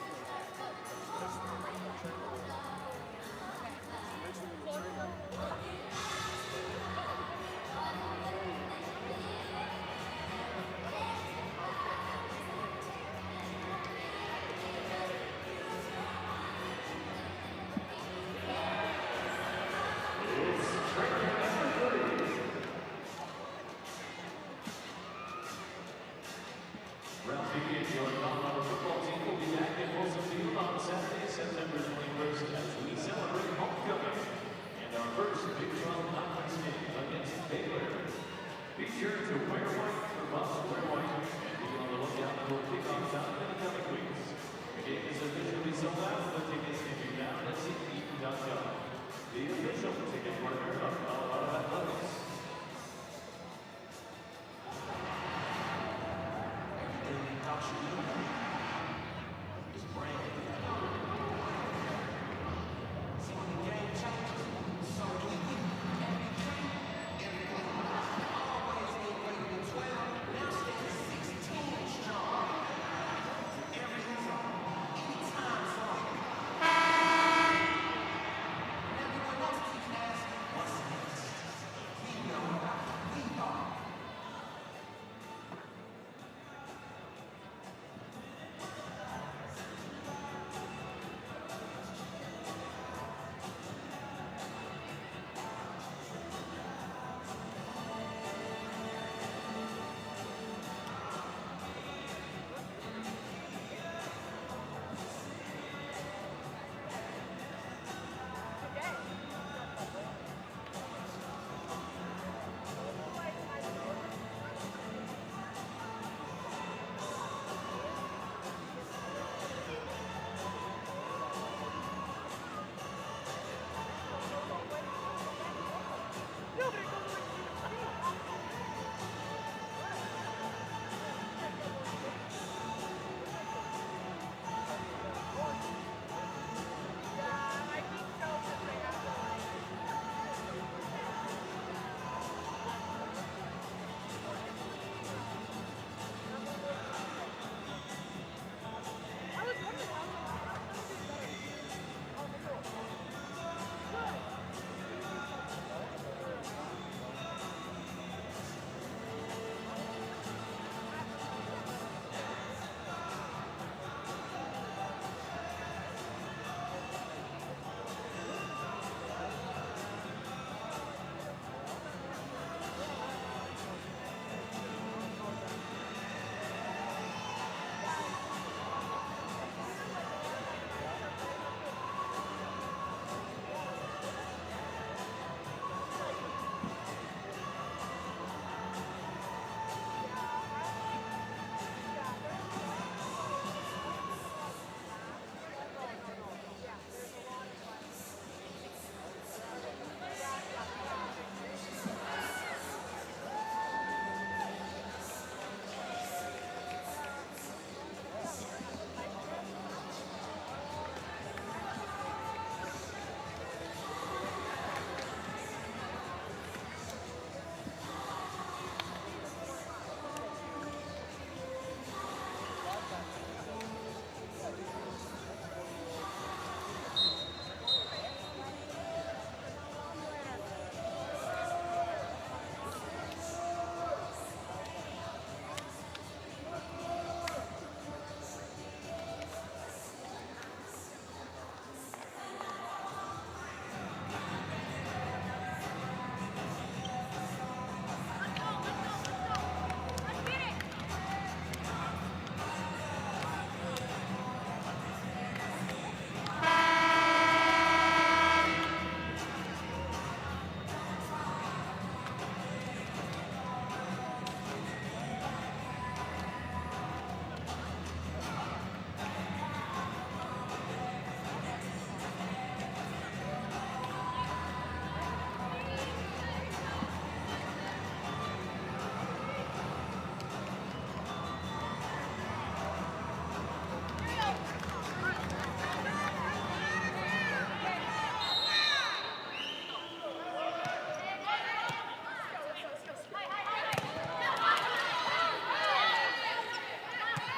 Speaker 4: Your Colorado football team will be back at Bolson Field on Saturday, September 21st, as we celebrate homecoming and our first Big 12 conference game against Baylor. Be sure to wear white for Buffs wear white, and be on the lookout for kickoff time in the coming weeks. The game is officially sold out, but tickets can be found at SeatGeek.com. The official ticket partner of Colorado Athletics.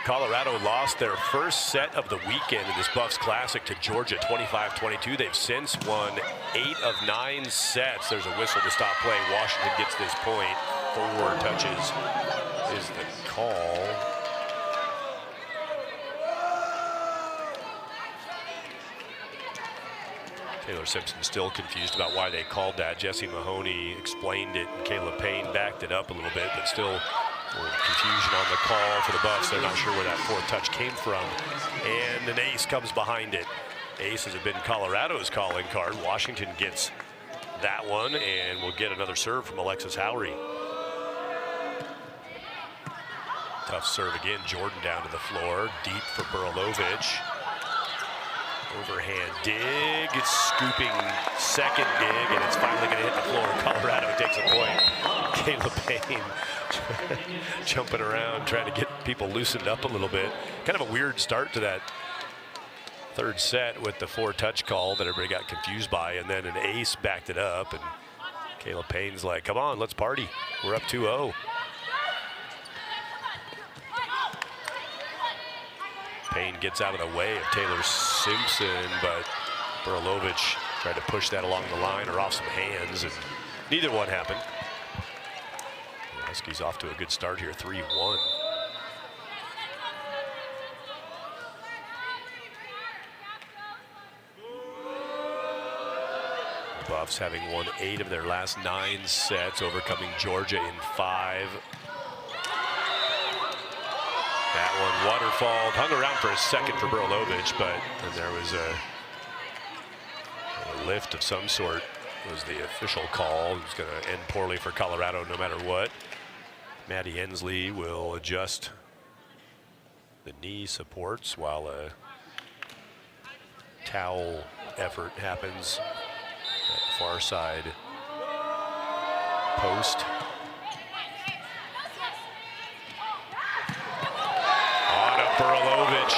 Speaker 1: Colorado lost their first set of the weekend in this Buffs Classic to Georgia 25-22. They've since won 8 of 9 sets. There's a whistle to stop play. Washington gets this point. 4 touches is the call. Taylor Simpson still confused about why they called that. Jesse Mahoney explained it, and Caleb Payne backed it up a little bit, but still confusion on the call for the Buffs. They're not sure where that 4th touch came from. And an ace comes behind it. Aces have been Colorado's calling card. Washington gets that one, and we'll get another serve from Alexis Howry. Tough serve again. Jordan down to the floor. Deep for Burilovich. Overhand dig. It's scooping second dig, and it's finally going to hit the floor. Colorado takes a point. Caleb Payne jumping around, trying to get people loosened up a little bit. Kind of a weird start to that 3rd set with the 4-touch call that everybody got confused by, and then an ace backed it up, and Caleb Payne's like, come on, let's party. We're up 2-0. Payne gets out of the way of Taylor Simpson, but Burilovich tried to push that along the line or off some hands, and neither one happened. The Huskies off to a good start here, 3-1. The Buffs having won 8 of their last 9 sets, overcoming Georgia in 5. That one waterfalled, hung around for a second for Burilovich, but then there was a lift of some sort was the official call. It was going to end poorly for Colorado no matter what. Maddie Ensley will adjust the knee supports while a towel effort happens at the far side post. Burilovich,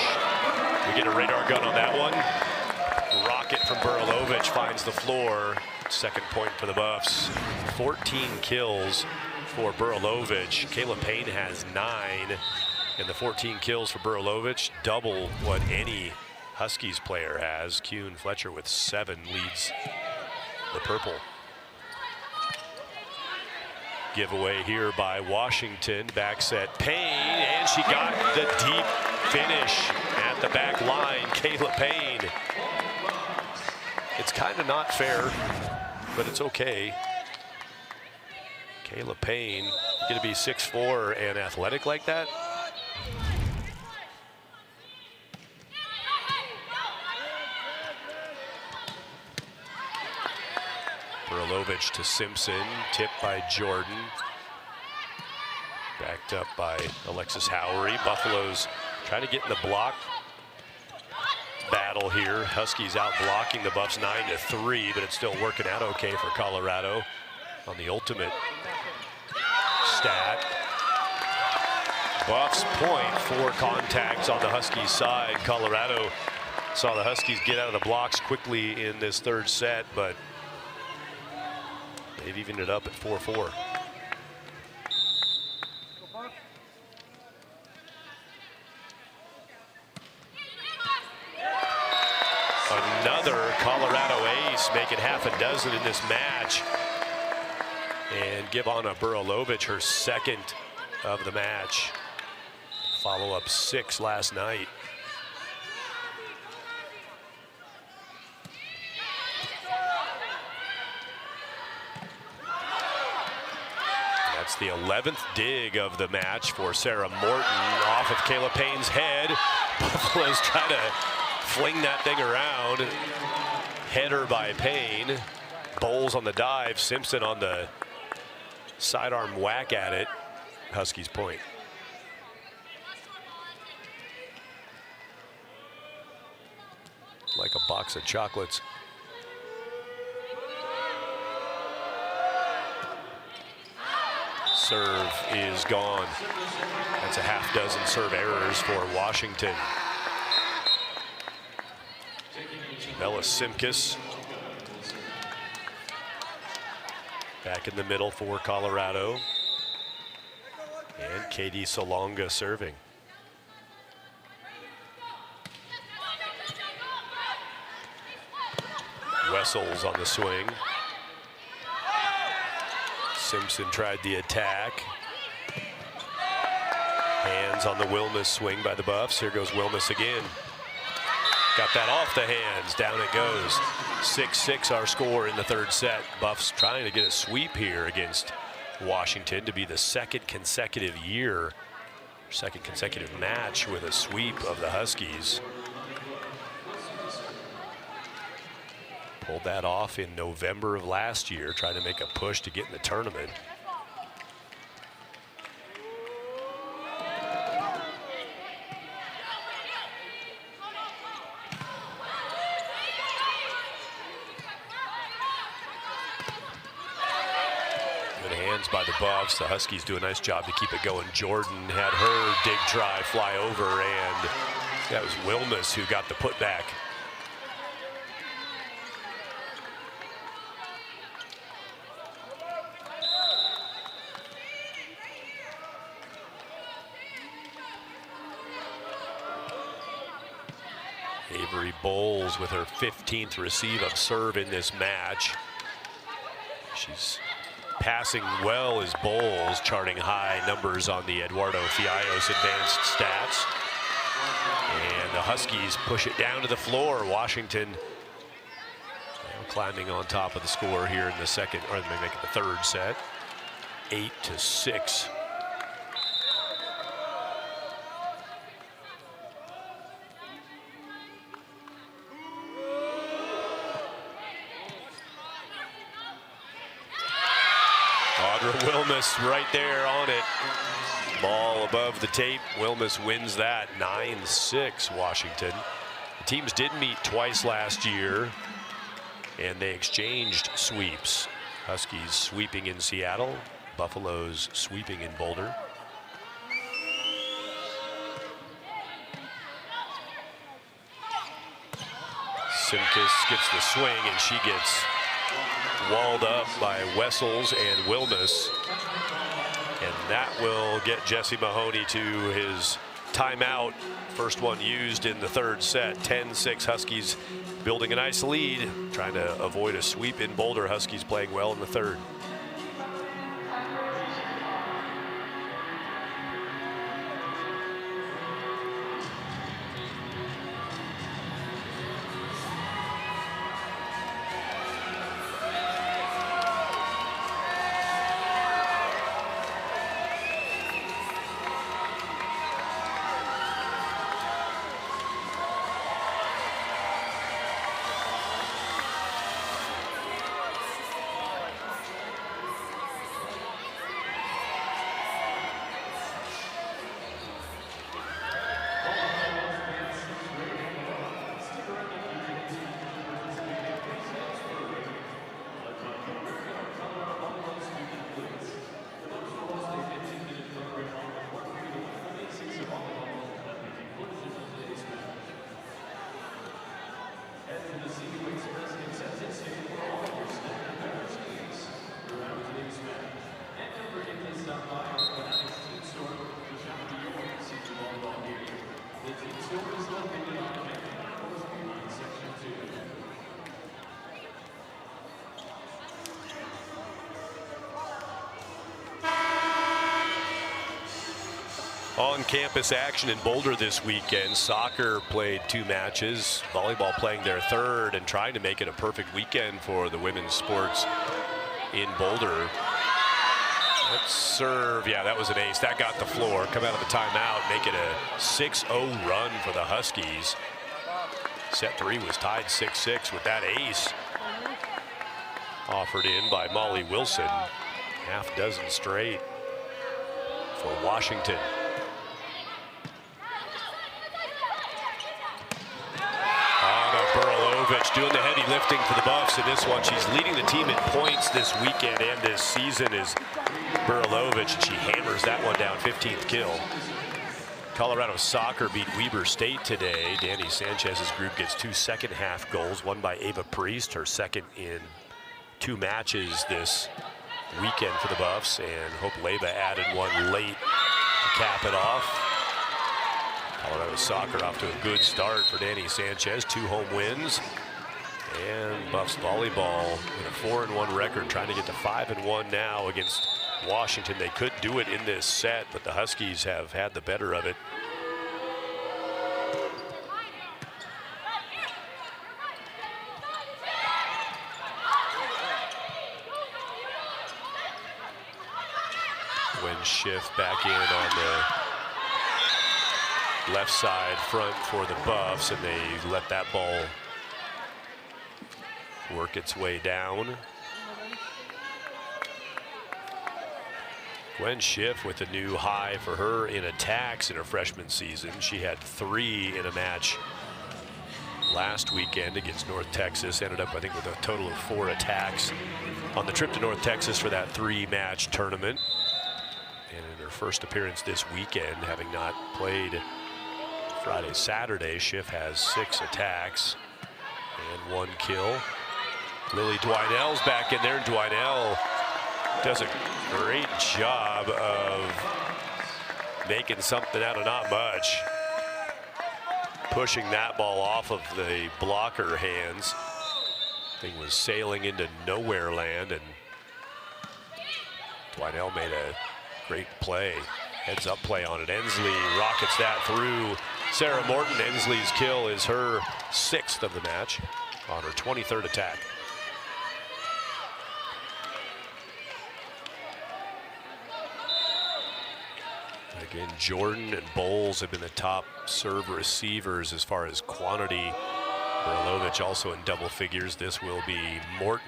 Speaker 1: we get a radar gun on that one. Rocket from Burilovich finds the floor. 2nd point for the Buffs. 14 kills for Burilovich. Caleb Payne has 9, and the 14 kills for Burilovich, double what any Huskies player has. Kuhn Fletcher with 7 leads the purple. Giveaway here by Washington. Back set Payne, and she got the deep finish at the back line. Caleb Payne. It's kind of not fair, but it's okay. Caleb Payne, going to be 6'4" and athletic like that? Burilovich to Simpson, tipped by Jordan. Backed up by Alexis Howry. Buffalo's trying to get in the block battle here. Huskies out blocking the Buffs 9-3, but it's still working out okay for Colorado on the ultimate stat. Buffs point 4 contacts on the Huskies side. Colorado saw the Huskies get out of the blocks quickly in this 3rd set, but they've evened it up at 4-4. Another Colorado ace, making half a dozen in this match, and give Anna Burilovich her 2nd of the match. Follow up 6 last night. That's the 11th dig of the match for Sarah Morton, off of Caleb Payne's head. Buffalo's trying to fling that thing around. Header by Payne. Bowles on the dive. Simpson on the sidearm whack at it. Huskies point. Like a box of chocolates. Serve is gone. That's a half dozen serve errors for Washington. Bella Simkus back in the middle for Colorado. And Katie Salonga serving. Wessels on the swing. Simpson tried the attack. Hands on the Wilmus swing by the Buffs. Here goes Wilmus again. Got that off the hands. Down it goes. 6-6 our score in the third set. Buffs trying to get a sweep here against Washington to be the second consecutive match with a sweep of the Huskies. Pulled that off in November of last year, trying to make a push to get in the tournament. Good hands by the Buffs. The Huskies do a nice job to keep it going. Jordan had her dig try fly over, and that was Wilmus who got the putback. Avery Bowles with her 15th receive of serve in this match. She's passing well as Bowles, charting high numbers on the Eduardo Fiallos advanced stats. And the Huskies push it down to the floor. Washington climbing on top of the score here in the second, or they make it the third set. 8-6. Wilmus right there on it. Ball above the tape. Wilmus wins that. 9-6 Washington. The teams did meet twice last year, and they exchanged sweeps. Huskies sweeping in Seattle. Buffaloes sweeping in Boulder. Simkus gets the swing, and she gets walled up by Wessels and Wilmus, and that will get Jesse Mahoney to his timeout. First one used in the third set. 10-6 Huskies building a nice lead, trying to avoid a sweep in Boulder. Huskies playing well in the third. On-campus action in Boulder this weekend. Soccer played 2 matches. Volleyball playing their third and trying to make it a perfect weekend for the women's sports in Boulder. Let's serve. Yeah, that was an ace. That got the floor. Come out of the timeout, make it a 6-0 run for the Huskies. Set 3 was tied 6-6 with that ace offered in by Molly Wilson. Half dozen straight for Washington. Doing the heavy lifting for the Buffs in this one. She's leading the team in points this weekend and this season is Burilovich, and she hammers that one down. 15th kill. Colorado Soccer beat Weber State today. Danny Sanchez's group gets 2 second-half goals, one by Ava Priest, her second in 2 matches this weekend for the Buffs, and Hope Leba added one late to cap it off. Colorado Soccer off to a good start for Danny Sanchez. 2 home wins. And Buffs volleyball with a 4-1 record, trying to get to 5-1 now against Washington. They could do it in this set, but the Huskies have had the better of it. When Schiff back in on the left side front for the Buffs, and they let that ball work its way down. Gwen Schiff with a new high for her in attacks in her freshman season. She had 3 in a match last weekend against North Texas. Ended up, I think, with a total of 4 attacks on the trip to North Texas for that 3-match tournament. And in her first appearance this weekend, having not played Friday, Saturday, Schiff has 6 attacks and 1 kill. Lily Dwinell's back in there. Dwinell does a great job of making something out of not much. Pushing that ball off of the blocker hands. Thing was sailing into nowhere land, and Dwinell made a great play. Heads up play on it. Ensley rockets that through Sarah Morton. Ensley's kill is her 6th of the match on her 23rd attack. Again, Jordan and Bowles have been the top serve receivers as far as quantity. Berlovich also in double figures. This will be Morton.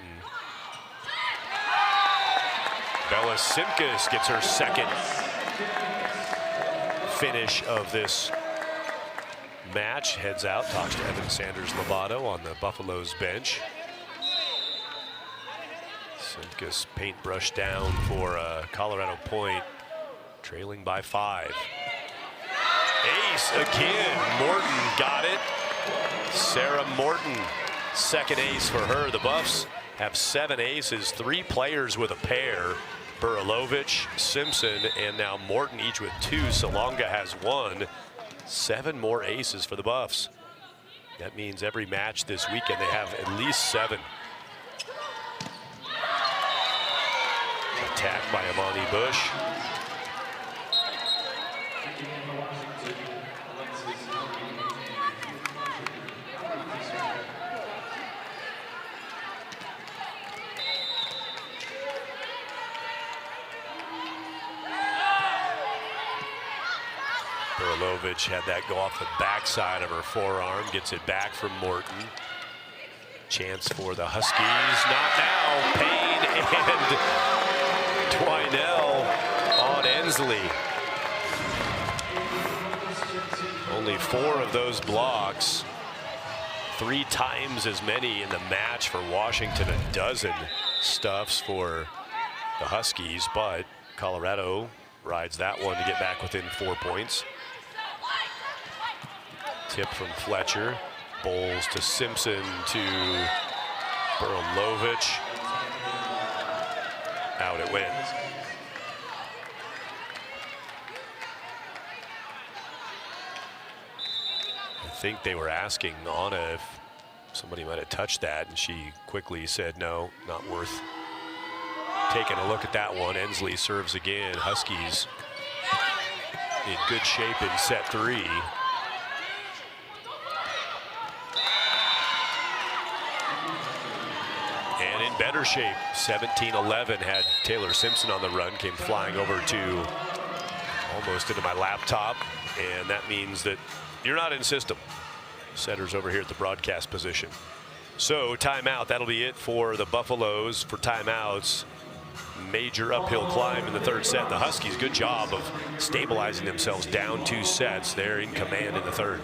Speaker 1: Bella Simkus gets her 2nd finish of this match. Heads out, talks to Evan Sanders Lovato on the Buffaloes bench. Simkus paintbrush down for a Colorado point, trailing by 5. Ace again. Morton got it. Sarah Morton, 2nd ace for her. The Buffs have 7 aces, 3 players with a pair. Burilovich, Simpson, and now Morton, each with 2. Salonga has 1. 7 more aces for the Buffs. That means every match this weekend they have at least 7. Attack by Amani Bush. Burilovich had that go off the backside of her forearm, gets it back from Morton. Chance for the Huskies, not now. Payne and Twinell on Ensley. Only 4 of those blocks. 3 times as many in the match for Washington, a dozen stuffs for the Huskies, but Colorado rides that one to get back within 4 points. Tip from Fletcher. Bowles to Simpson to Burilovich. Out it went. I think they were asking Anna if somebody might have touched that, and she quickly said no, not worth taking a look at that one. Ensley serves again. Huskies in good shape in set 3. And in better shape, 17-11, had Taylor Simpson on the run, came flying over to almost into my laptop, and that means that you're not in system. Setters over here at the broadcast position. So timeout, that'll be it for the Buffaloes for timeouts. Major uphill climb in the 3rd set. The Huskies, good job of stabilizing themselves down 2 sets. They're in command in the 3rd.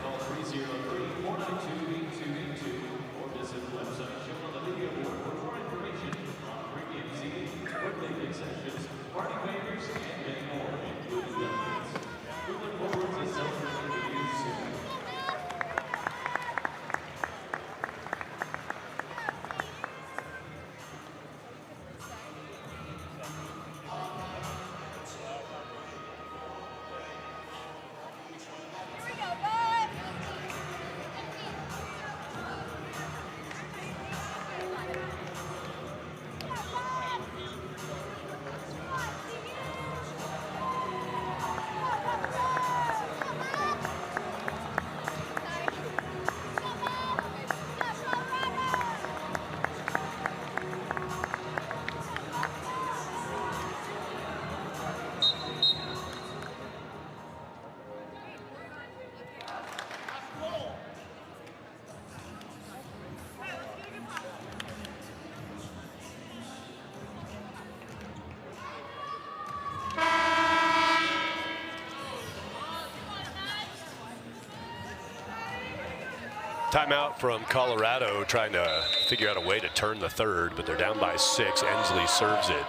Speaker 1: Timeout from Colorado, trying to figure out a way to turn the third, but they're down by 6. Ensley serves it.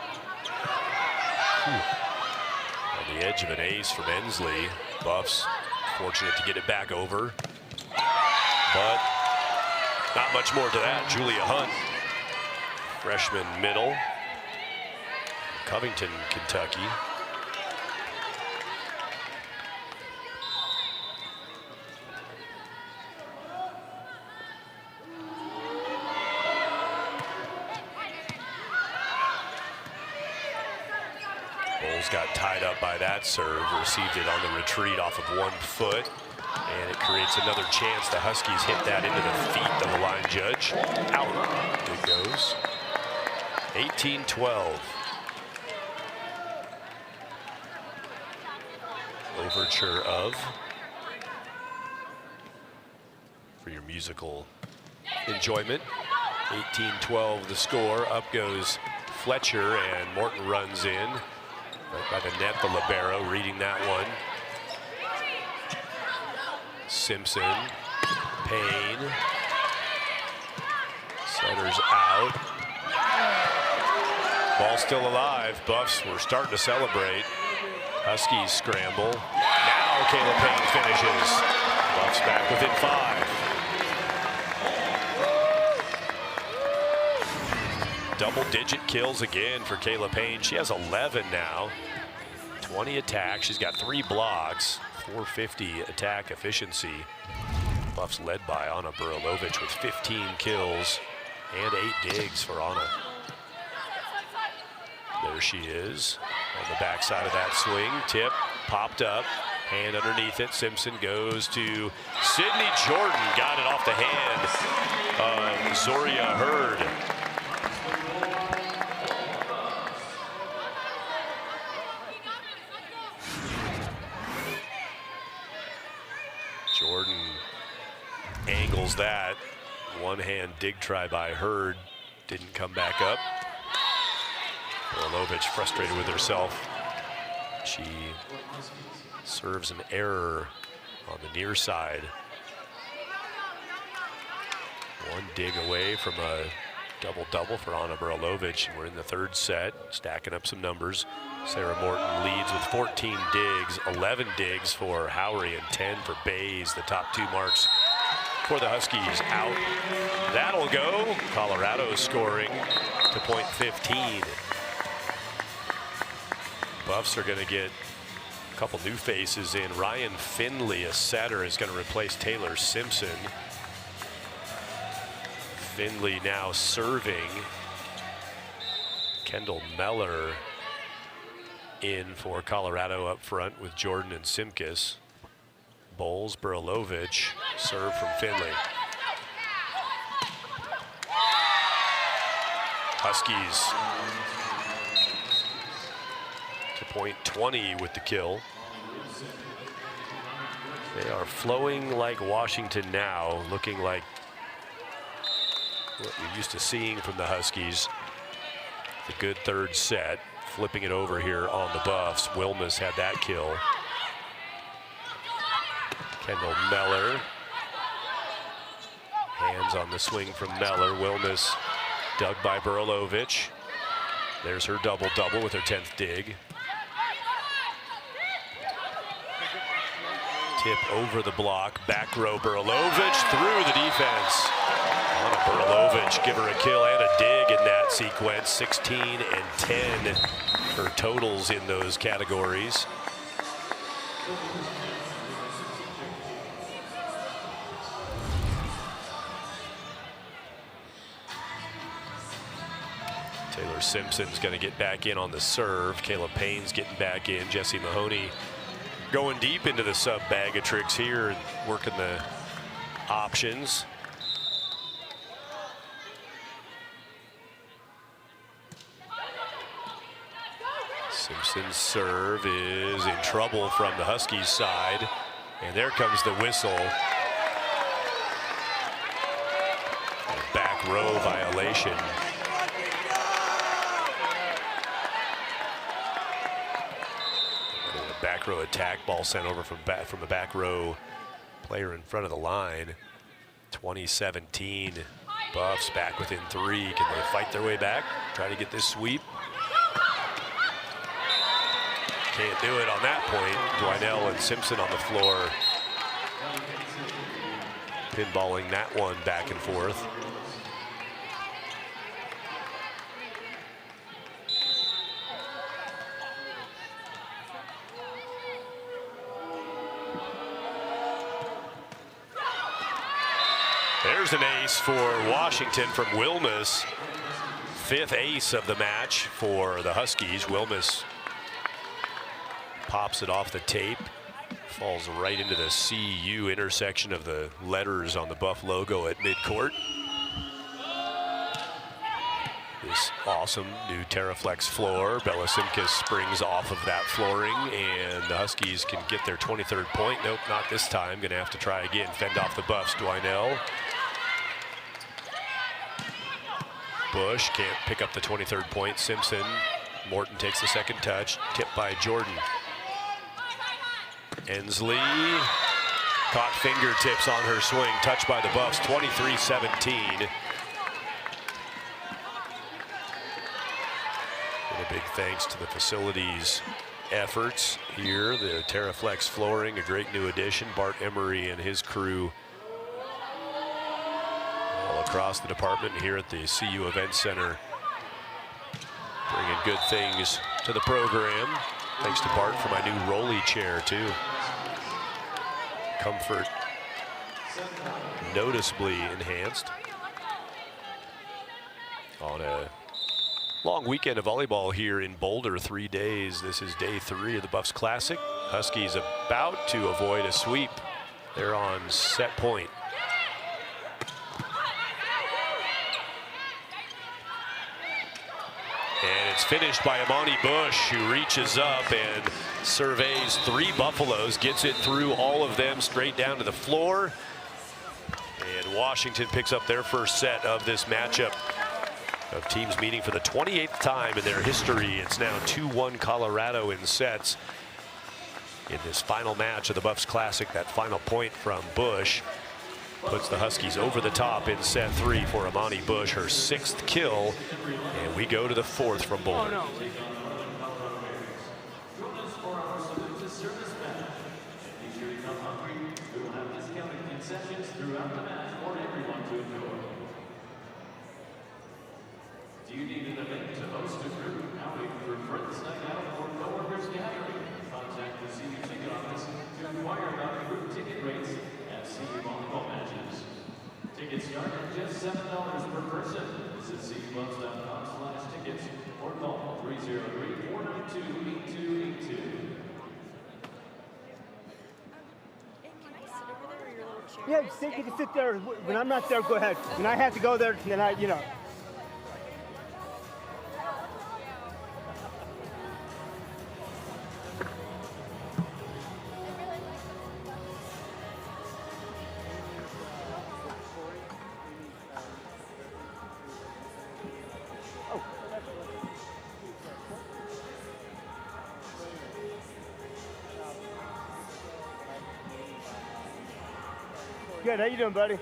Speaker 1: On the edge of an ace from Ensley. Buffs fortunate to get it back over, but not much more to that. Julia Hunt, freshman middle, Covington, Kentucky. Bowles got tied up by that serve, received it on the retreat off of 1 foot, and it creates another chance. The Huskies hit that into the feet of the line judge. Out it goes. 18-12. Overture of, for your musical enjoyment. 18-12 the score. Up goes Fletcher, and Morton runs in. Right by the net, the libero reading that one. Simpson, Payne. Centers out. Ball still alive. Buffs were starting to celebrate. Huskies scramble. Now Kayla Payne finishes. Buffs back within 5. Double-digit kills again for Kayla Payne. She has 11 now. 20 attacks. She's got 3 blocks. 450 attack efficiency. Buffs led by Anna Burilovich with 15 kills and 8 digs for Anna. There she is on the backside of that swing. Tip popped up, hand underneath it. Simpson goes to Sydney Jordan. Got it off the hand of Zoria Hurd. Jordan angles that. One hand dig try by Hurd. Didn't come back up. Burilovich frustrated with herself. She serves an error on the near side. One dig away from a double-double for Anna Burilovich. We're in the 3rd set, stacking up some numbers. Sarah Morton leads with 14 digs, 11 digs for Howry and 10 for Bays. The top 2 marks for the Huskies out. That'll go. Colorado scoring to point 15. Buffs are going to get a couple new faces in. Ryan Finley, a setter, is going to replace Taylor Simpson. Finley now serving. Kendall Meller in for Colorado up front with Jordan and Simkus. Bowles, Burilovich, serve from Finley. Huskies to point 20 with the kill. They are flowing like Washington now, looking like what you're used to seeing from the Huskies. The good 3rd set, flipping it over here on the Buffs. Wilmus had that kill. Kendall Meller. Hands on the swing from Meller. Wilmus dug by Burilovich. There's her double-double with her 10th dig. Tip over the block. Back row Burilovich through the defense. Anna Burilovich give her a kill and a dig in that sequence. 16 and 10 for totals in those categories. Taylor Simpson's going to get back in on the serve. Kayla Payne's getting back in. Jessie Mahoney going deep into the sub bag of tricks here and working the options. Simpson's serve is in trouble from the Huskies side. And there comes the whistle. A back row violation. Back row attack, ball sent over from the back row player in front of the line. 2017. Buffs back within 3. Can they fight their way back? Try to get this sweep. Can't do it on that point. Dwinell and Simpson on the floor. Pinballing that one back and forth. There's an ace for Washington from Wilmus. 5th ace of the match for the Huskies. Wilmus pops it off the tape. Falls right into the CU intersection of the letters on the Buff logo at midcourt. This awesome new Terraflex floor. Belasimkis springs off of that flooring, and the Huskies can get their 23rd point. Nope, not this time. Gonna have to try again. Fend off the Buffs. Dwinell. Bush can't pick up the 23rd point. Simpson. Morton takes the second touch. Tipped by Jordan. Ensley caught fingertips on her swing. Touched by the Buffs. 23-17. And a big thanks to the facilities efforts here. The Terraflex flooring, a great new addition. Bart Emery and his crew all across the department here at the CU Event Center, bringing good things to the program. Thanks to Bart for my new rolly chair too. Comfort noticeably enhanced on a long weekend of volleyball here in Boulder. 3 days. This is day 3 of the Buffs Classic. Huskies about to avoid a sweep. They're on set point. And it's finished by Amani Bush, who reaches up and surveys 3 Buffaloes, gets it through all of them straight down to the floor. And Washington picks up their first set of this matchup of teams meeting for the 28th time in their history. It's now 2-1 Colorado in sets in this final match of the Buffs Classic. That final point from Bush puts the Huskies over the top in set 3 for Amani Bush, her 6th kill. And we go to the 4th from Boulder.
Speaker 4: Do you need an event to host a group outing for friends night out or coworkers gathering? Contact the CU ticket office to inquire about group ticket rates at CU volleyball matches. Tickets start at just $7 per person. Visit cubloves.com/tickets or call 303-492-8282.
Speaker 3: Yeah, you can sit there. When I'm not there, go ahead. When I have to go there, then I. Good, how you doing, buddy?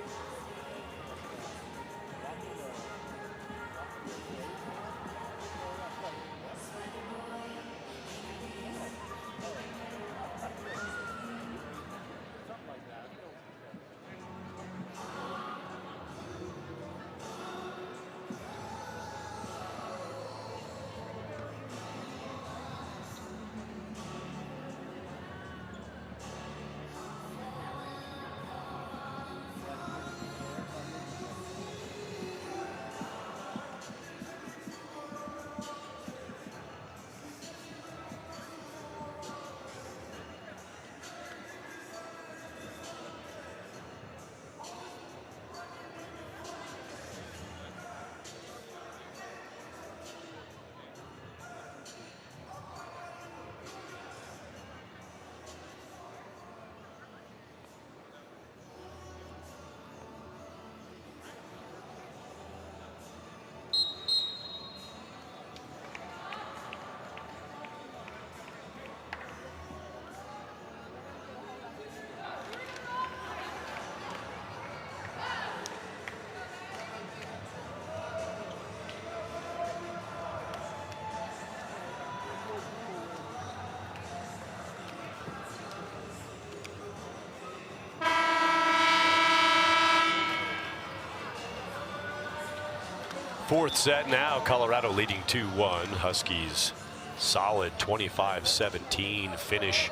Speaker 1: Fourth set now, Colorado leading 2-1. Huskies solid 25-17 finish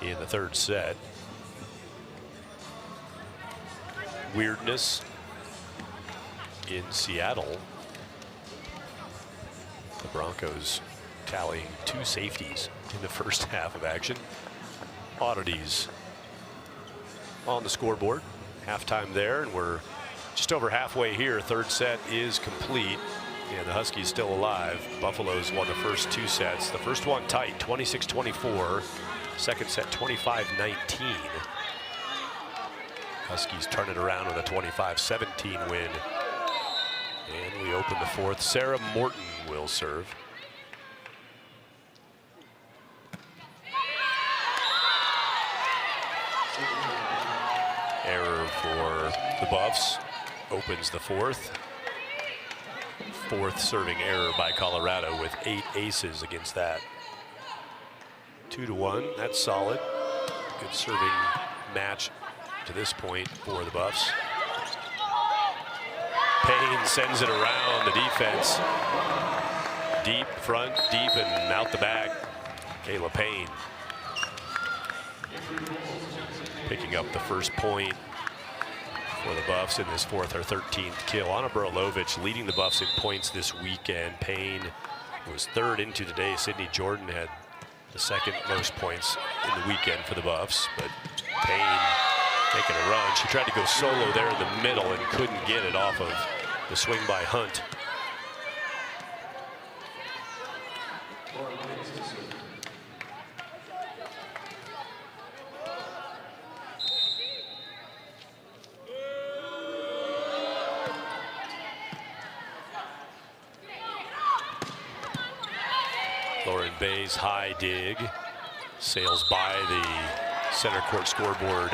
Speaker 1: in the third set. Weirdness in Seattle. The Broncos tallying 2 safeties in the first half of action. Oddities on the scoreboard. Halftime there, and we're just over halfway here. Third set is complete, and the Huskies still alive. Buffaloes won the first 2 sets. The first one tight, 26-24. Second set, 25-19. Huskies turn it around with a 25-17 win. And we open the fourth. Sarah Morton will serve. Error for the Buffs opens the fourth. Fourth serving error by Colorado with 8 aces against that. 2-1, that's solid. Good serving match to this point for the Buffs. Payne sends it around the defense. Deep front, deep, and out the back. Kayla Payne picking up the first point for the Buffs in this fourth or 13th kill. Anna Burilovic leading the Buffs in points this weekend. Payne was third into today. Sydney Jordan had the second most points in the weekend for the Buffs, but Payne making a run. She tried to go solo there in the middle and couldn't get it off of the swing by Hunt. Lauren Bay's high dig sails by the center court scoreboard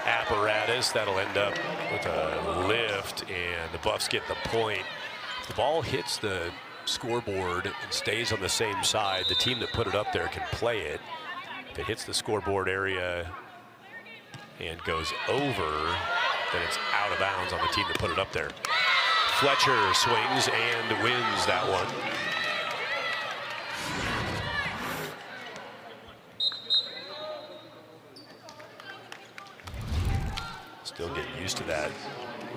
Speaker 1: apparatus. That'll end up with a lift, and the Buffs get the point. If the ball hits the scoreboard and stays on the same side, the team that put it up there can play it. If it hits the scoreboard area and goes over, then it's out of bounds on the team that put it up there. Fletcher swings and wins that one. Still getting used to that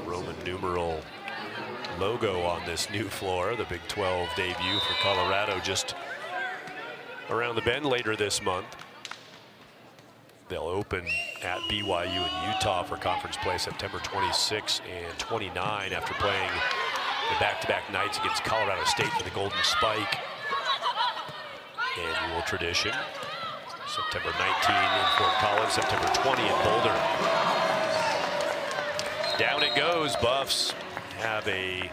Speaker 1: Roman numeral logo on this new floor. The Big 12 debut for Colorado just around the bend later this month. They'll open at BYU in Utah for conference play September 26 and 29 after playing the back-to-back nights against Colorado State for the Golden Spike. Annual tradition. September 19 in Fort Collins, September 20 in Boulder. Down it goes. Buffs have a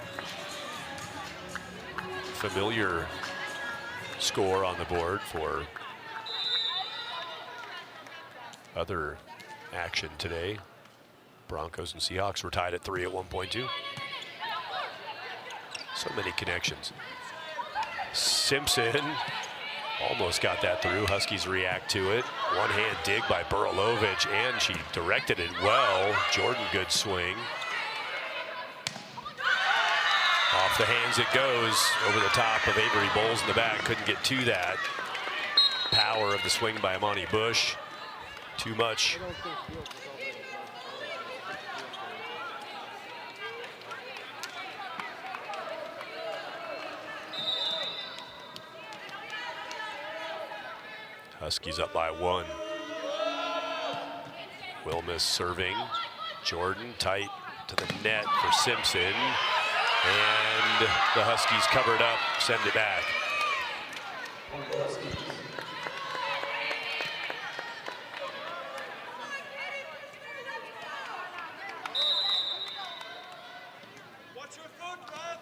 Speaker 1: familiar score on the board for other action today. Broncos and Seahawks were tied at 3 at one point too. So many connections. Simpson almost got that through. Huskies react to it. One-hand dig by Burilovic, and she directed it well. Jordan, good swing. Off the hands it goes, over the top of Avery Bowles in the back. Couldn't get to that. Power of the swing by Amani Bush. Too much. Huskies up by 1. Wilmus serving. Jordan tight to the net for Simpson. And the Huskies covered up, send it back.
Speaker 5: Watch your foot, man.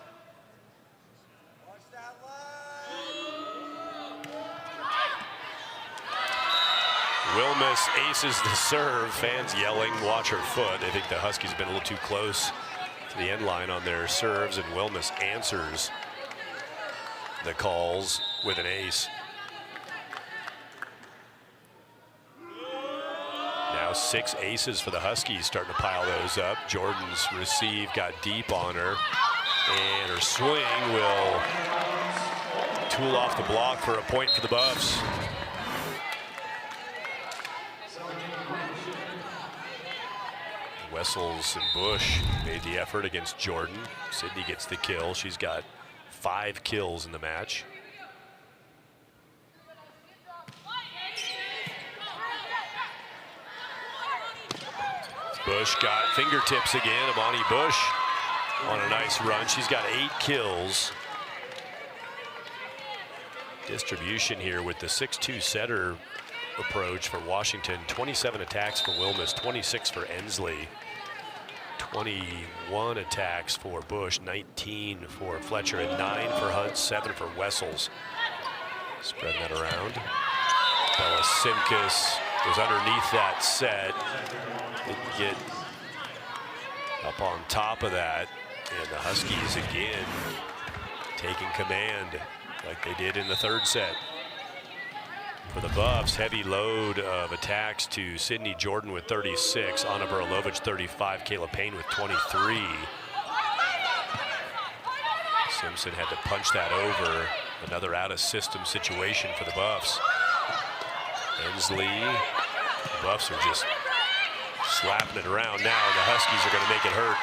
Speaker 5: Watch that leg.
Speaker 1: Wilmus aces the serve. Fans yelling, watch her foot. I think the Huskies have been a little too close to the end line on their serves, and Wilmus answers the calls with an ace. Now 6 aces for the Huskies, starting to pile those up. Jordan's receive got deep on her, And her swing will tool off the block for a point for the Buffs. Wessels and Bush made the effort against Jordan. Sydney gets the kill. She's got 5 kills in the match. Bush got fingertips again. Amani Bush on a nice run. She's got 8 kills. Distribution here with the 6-2 setter approach for Washington. 27 attacks for Wilmus, 26 for Ensley. 21 attacks for Bush, 19 for Fletcher, and 9 for Hunt, 7 for Wessels. Spreading that around. Bella Simkus was underneath that set. Didn't get up on top of that. And the Huskies again taking command like they did in the 3rd set. For the Buffs, heavy load of attacks to Sydney Jordan with 36, Anna Burilovich 35, Kayla Payne with 23. Simpson had to punch that over. Another out-of-system situation for the Buffs. Ensley, the Buffs are just slapping it around now, and the Huskies are going to make it hurt.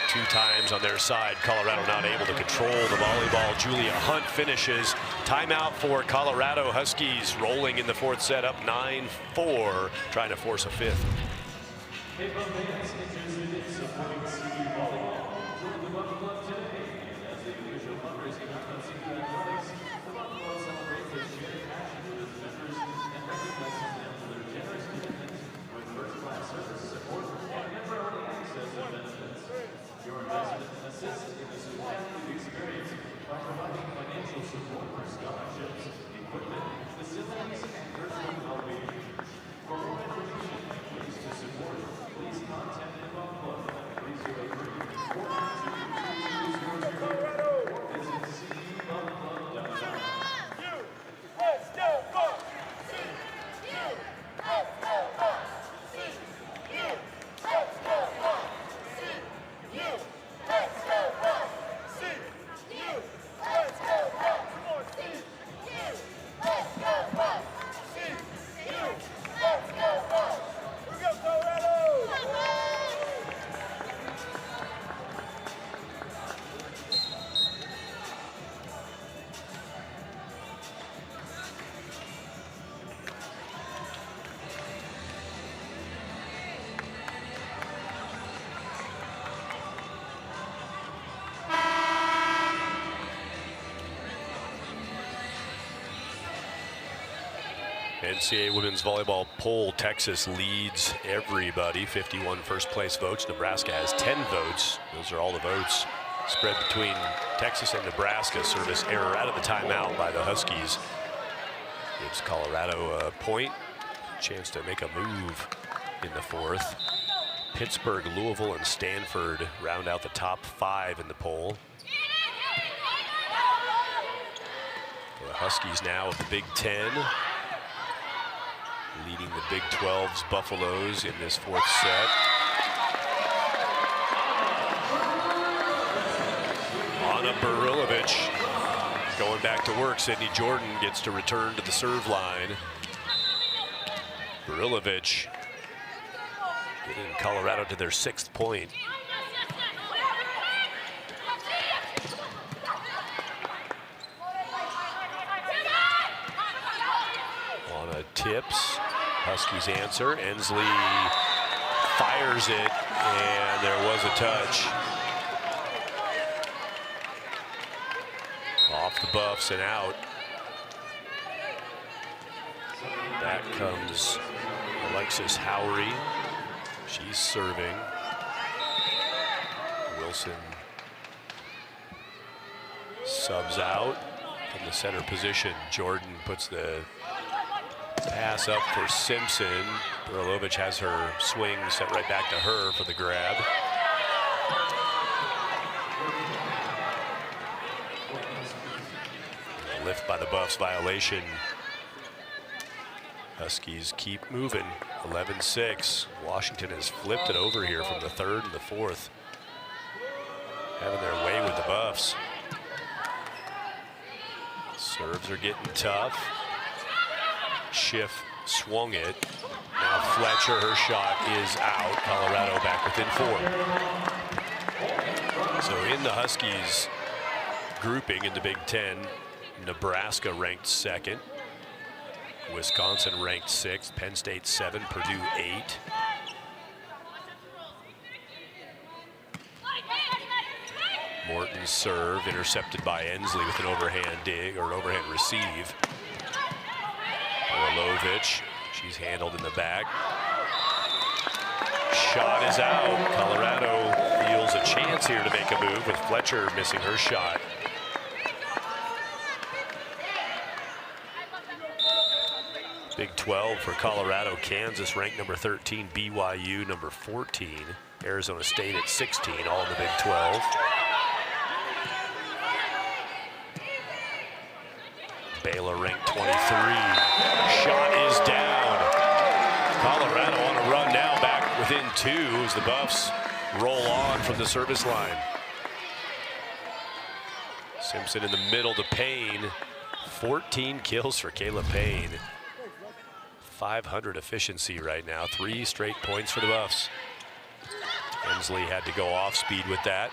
Speaker 1: 2 times on their side. Colorado not able to control the volleyball. Julia Hunt finishes. Timeout for Colorado. Huskies rolling in the 4th set, up 9-4, trying to force a 5th.
Speaker 4: Hey, Buff fans, interested in supporting CU Volleyball? Join the Buff Club today. And as the official fundraising arm of CU Athletics, the Buff Club celebrates their shared passion with its members and recognizes them for their generous commitment with first-class service, support, and member-only access to benefits. Your investment assists in the school athlete experience by providing financial support for scholarships, equipment, facilities, and personal well-being. For more information and ways to support, please contact the Buff Club at 303-492-2200 or visit cubuffclub.com.
Speaker 5: Let's go, Bucks! Let's go, Bucks! Let's go, Bucks! Let's go, Bucks! Let's go, Bucks! Come on, Steve! Let's go, Bucks! Let's go, Bucks! We go, Colorado!
Speaker 1: NCAA women's volleyball poll, Texas leads everybody, 51 first place votes. Nebraska has 10 votes. Those are all the votes spread between Texas and Nebraska. Service error out of the timeout by the Huskies. Gives Colorado a point, chance to make a move in the 4th. Pittsburgh, Louisville, and Stanford round out the top 5 in the poll. The Huskies now of the Big Ten, leading the Big 12's Buffaloes in this 4th set. Anna Burilovich going back to work. Sydney Jordan gets to return to the serve line. Burilovich getting Colorado to their 6th point. Anna tips. Huskies answer. Ensley fires it, and there was a touch. Off the Buffs and out. Back comes Alexis Howry. She's serving. Wilson subs out from the center position. Jordan puts the pass up for Simpson. Burilovich has her swing set right back to her for the grab. A lift by the Buffs, violation. Huskies keep moving. 11-6. Washington has flipped it over here from the 3rd and the 4th. having their way with the Buffs. Serves are getting tough. Schiff swung it. Now Fletcher, her shot is out. Colorado back within 4. So in the Huskies grouping in the Big Ten, Nebraska ranked 2nd. Wisconsin ranked 6th. Penn State 7, Purdue 8. Morton's serve intercepted by Ensley with an overhand dig or an overhand receive. Orlovich, she's handled in the back. Shot is out. Colorado feels a chance here to make a move with Fletcher missing her shot. Big 12 for Colorado. Kansas ranked number 13, BYU number 14, Arizona State at 16, all in the Big 12. Baylor ranked 23. Shot is down. Colorado on a run now, back within 2 as the Buffs roll on from the service line. Simpson in the middle to Payne. 14 kills for Kayla Payne. 500 efficiency right now. 3 straight points for the Buffs. Ensley had to go off speed with that.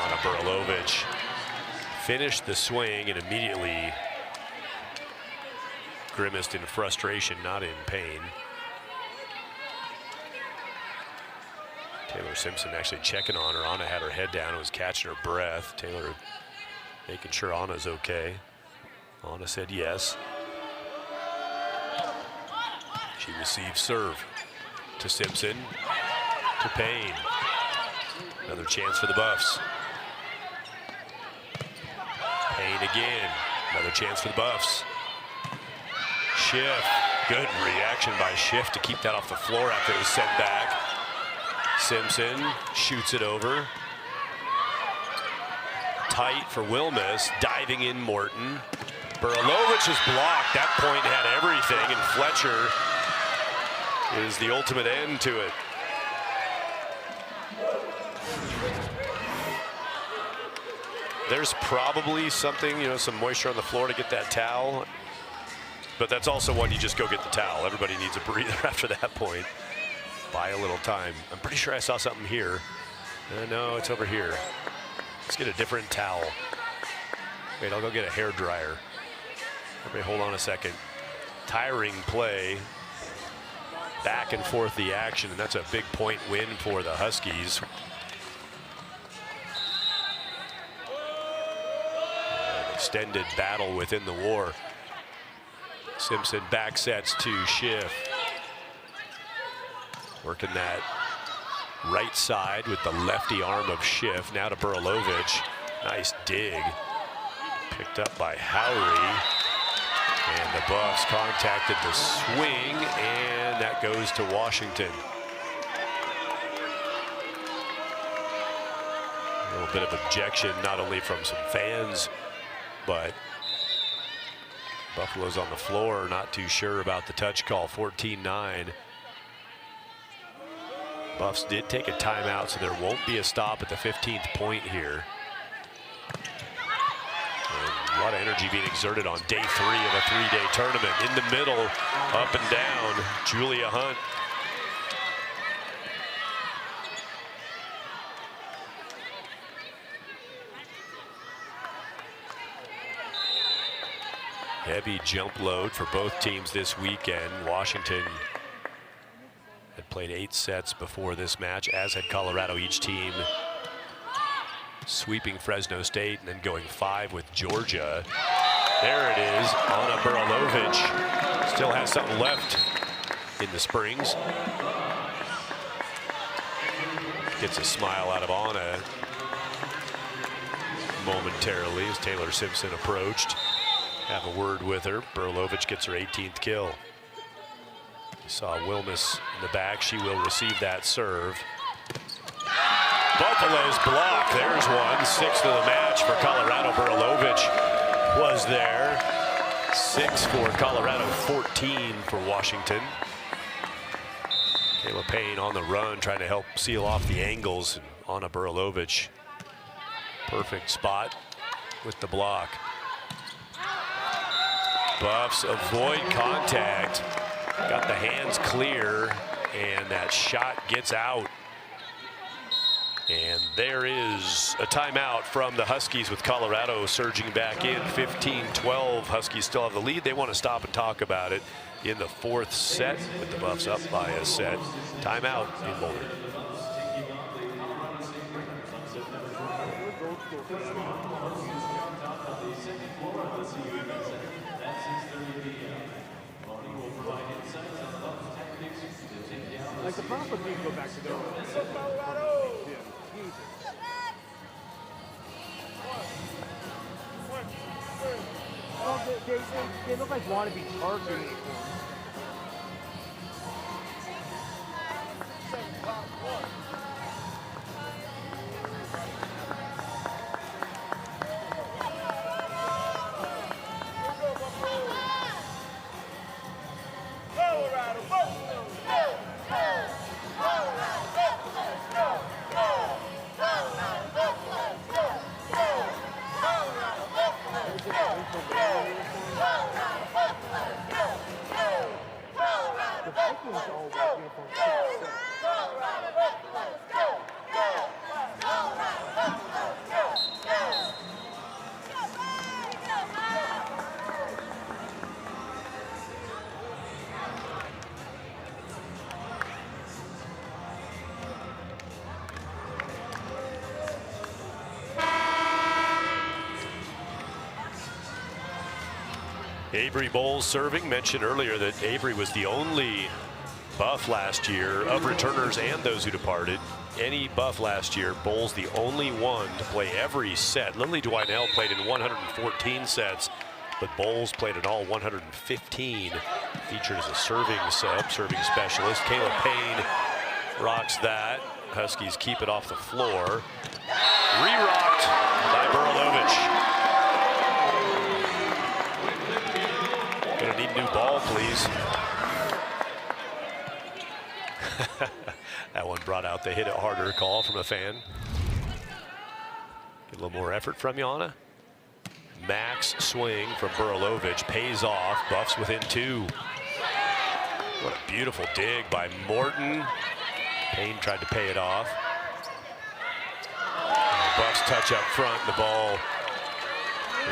Speaker 1: Anna Burlovich finished the swing and immediately grimaced in frustration, not in pain. Taylor Simpson actually checking on her. Anna had her head down and was catching her breath. Taylor making sure Anna's okay. Anna said yes. She receives serve to Simpson, to Payne. Another chance for the Buffs. Payne again. Another chance for the Buffs. Schiff. Good reaction by Schiff to keep that off the floor after it was sent back. Simpson shoots it over. Tight for Wilmus. Diving in Morton. Burlovich is blocked. That point had everything, and Fletcher is the ultimate end to it. There's probably something, some moisture on the floor to get that towel. But that's also one you just go get the towel. Everybody needs a breather after that point. Buy a little time. I'm pretty sure I saw something here. No, it's over here. Let's get a different towel. Wait, I'll go get a hair dryer. Everybody hold on a second. Tiring play. Back and forth the action, and that's a big point win for the Huskies. An extended battle within the war. Simpson back sets to Schiff. Working that right side with the lefty arm of Schiff. Now to Burlovich. Nice dig. Picked up by Howry. And the Buffs contacted the swing, and that goes to Washington. A little bit of objection, not only from some fans, but Buffalo's on the floor, not too sure about the touch call. 14-9. Buffs did take a timeout, so there won't be a stop at the 15th point here. And a lot of energy being exerted on day 3 of a 3-day tournament. In the middle, up and down, Julia Hunt. Heavy jump load for both teams this weekend. Washington had played 8 sets before this match, as had Colorado. Each team sweeping Fresno State and then going 5 with Georgia. There it is. Anna Burlovich still has something left in the springs. Gets a smile out of Anna momentarily as Taylor Simpson approached. Have a word with her. Burlovich gets her 18th kill. You saw Wilmus in the back. She will receive that serve. Buffalo's block. There's one. 6th of the match for Colorado. Burlovich was there. 6 for Colorado, 14 for Washington. Kayla Payne on the run, trying to help seal off the angles. Anna Burilovich, perfect spot with the block. Buffs avoid contact, got the hands clear, and that shot gets out. And there is a timeout from the Huskies, with Colorado surging back in. 15-12, Huskies still have the lead. They want to stop and talk about it in the fourth set, with the Buffs up by a set. Timeout in Boulder.
Speaker 3: Like the Broncos need to go back to their well, they look like wannabe Charger uniforms.
Speaker 1: Avery Bowles serving. Mentioned earlier that Avery was the only Buff last year, of returners and those who departed. Any Buff last year, Bowles the only one to play every set. Lily Dwinell played in 114 sets, but Bowles played in all 115. Featured as a serving sub, serving specialist. Kayla Payne rocks that. Huskies keep it off the floor. Re-rocked by Burilovich. Gonna need a new ball, please. That one brought out the hit it harder call from a fan. Get a little more effort from you, Anna. Max swing from Burilovich pays off. Buffs within 2. What a beautiful dig by Morton. Payne tried to pay it off. Buffs touch up front. The ball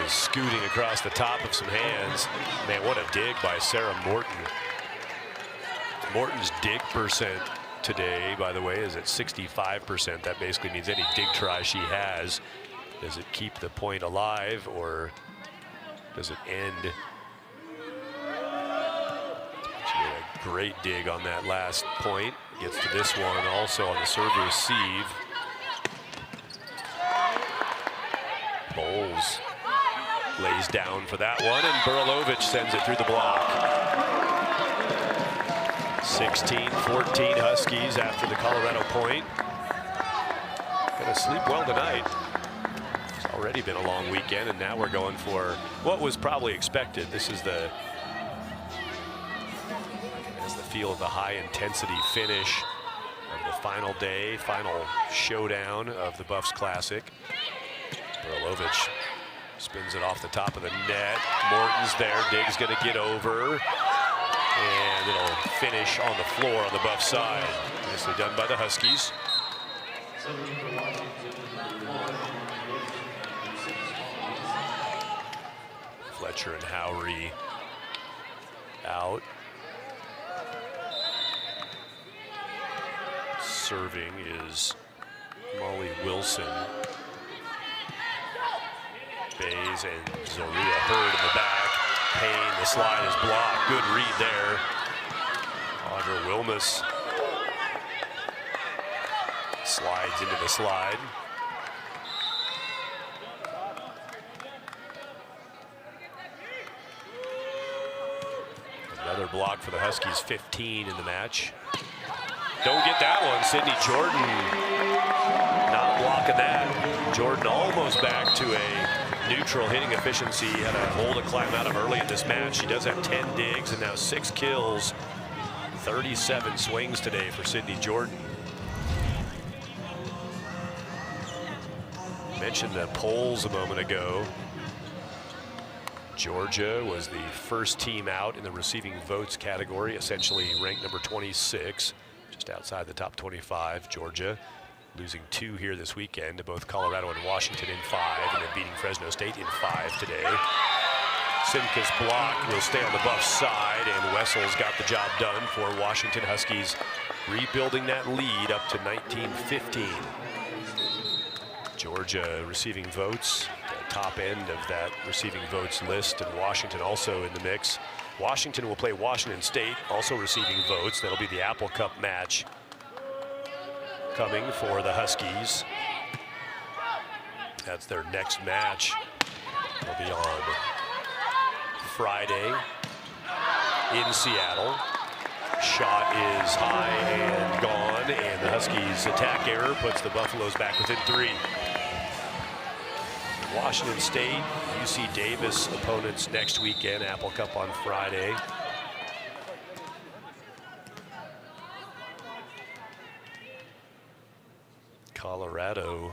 Speaker 1: is scooting across the top of some hands. Man, what a dig by Sarah Morton. Morton's dig percent today, by the way, is at 65%. That basically means any dig try she has, does it keep the point alive or does it end? She did a great dig on that last point. Gets to this one also on the serve receive. Bowles lays down for that one, and Burilovich sends it through the block. 16-14 Huskies after the Colorado point. Gonna sleep well tonight. It's already been a long weekend, and now we're going for what was probably expected. This is the feel of the high-intensity finish of the final day, final showdown of the Buffs Classic. Burilovich spins it off the top of the net. Morton's there. Dig's going to get over. And it'll finish on the floor on the Buff side. Nicely done by the Huskies. Fletcher and Howry out. Serving is Molly Wilson. Bays and Zoria Hurd in the back. Payne, the slide is blocked. Good read there. Audra Wilmus slides into the slide. Another block for the Huskies, 15 in the match. Don't get that one. Sydney Jordan not blocking that. Jordan almost back to a neutral hitting efficiency. Had a hole to climb out of early in this match. She does have 10 digs and now 6 kills 37 swings today for Sydney Jordan. Mentioned the polls a moment ago. Georgia was the first team out in the receiving votes category, essentially ranked number 26, just outside the top 25. Georgia losing 2 here this weekend to both Colorado and Washington in 5, and then beating Fresno State in 5 today. Simka's block will stay on the Buffs side, and Wessel's got the job done for Washington Huskies, rebuilding that lead up to 19-15. Georgia receiving votes, the top end of that receiving votes list, and Washington also in the mix. Washington will play Washington State, also receiving votes. That'll be the Apple Cup match coming for the Huskies. That's their next match. They'll be on Friday in Seattle. Shot is high and gone, and the Huskies' attack error puts the Buffaloes back within 3. Washington State, UC Davis opponents next weekend, Apple Cup on Friday. Colorado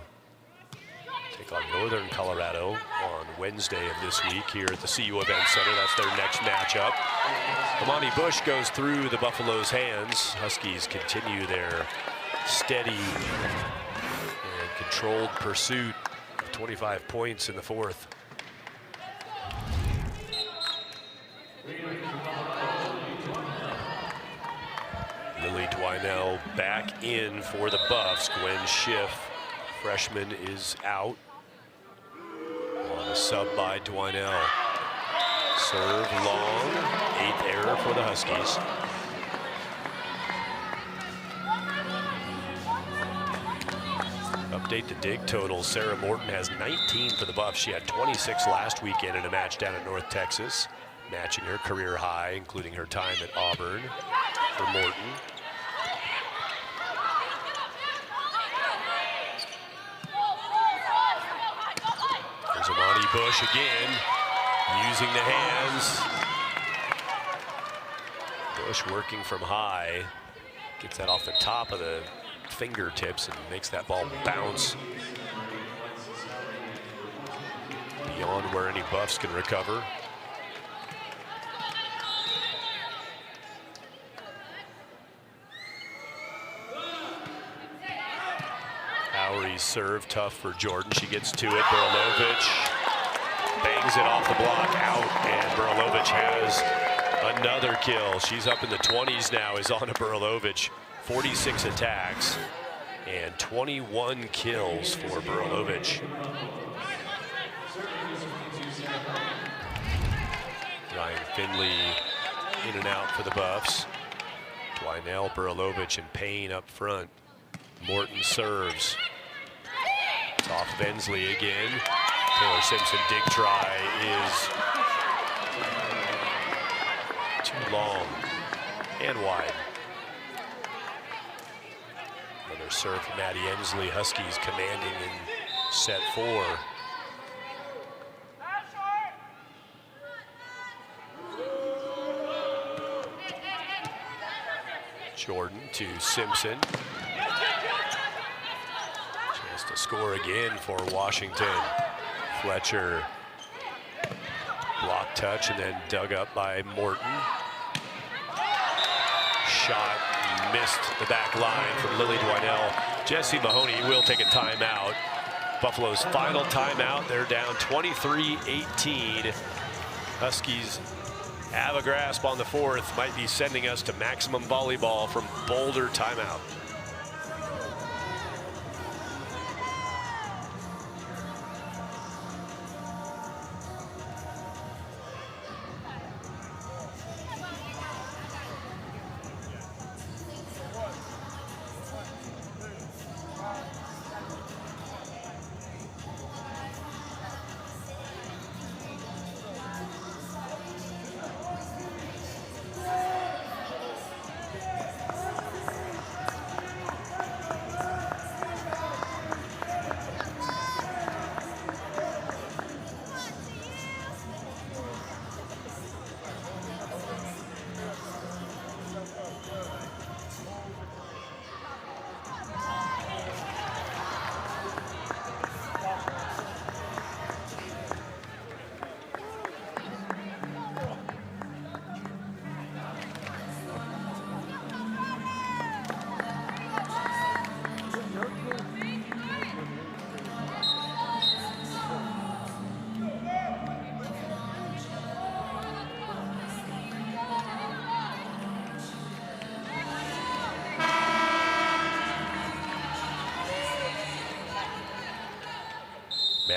Speaker 1: take on Northern Colorado on Wednesday of this week here at the CU Event Center. That's their next matchup. Amani Bush goes through the Buffaloes' hands. Huskies continue their steady and controlled pursuit of 25 points in the 4th. Lily Twinell back in for the Buffs. Gwen Schiff, freshman, is out on a sub by Twinell. Serve long, 8th error for the Huskies. Update the dig total. Sarah Morton has 19 for the Buffs. She had 26 last weekend in a match down at North Texas, matching her career high, including her time at Auburn for Morton. There's Amani Bush again, using the hands. Bush working from high, gets that off the top of the fingertips and makes that ball bounce beyond where any Buffs can recover. Lowry's serve tough for Jordan. She gets to it. Burilovich bangs it off the block, out, and Burilovich has another kill. She's up in the 20s now, is on to Burilovich. 46 attacks and 21 kills for Burilovich. Ryan Finley in and out for the Buffs. Twinell, Burilovich, and Payne up front. Morton serves. It's off Bensley again. Taylor Simpson dig try is too long and wide. Another serve from Maddie Emsley. Huskies commanding in set 4. Jordan to Simpson. Chance to score again for Washington. Fletcher, block touch and then dug up by Morton. Shot missed the back line from Lily Twinell. Jesse Mahoney will take a timeout. Buffalo's final timeout. They're down 23-18. Huskies have a grasp on the 4th. Might be sending us to maximum volleyball from Boulder timeout.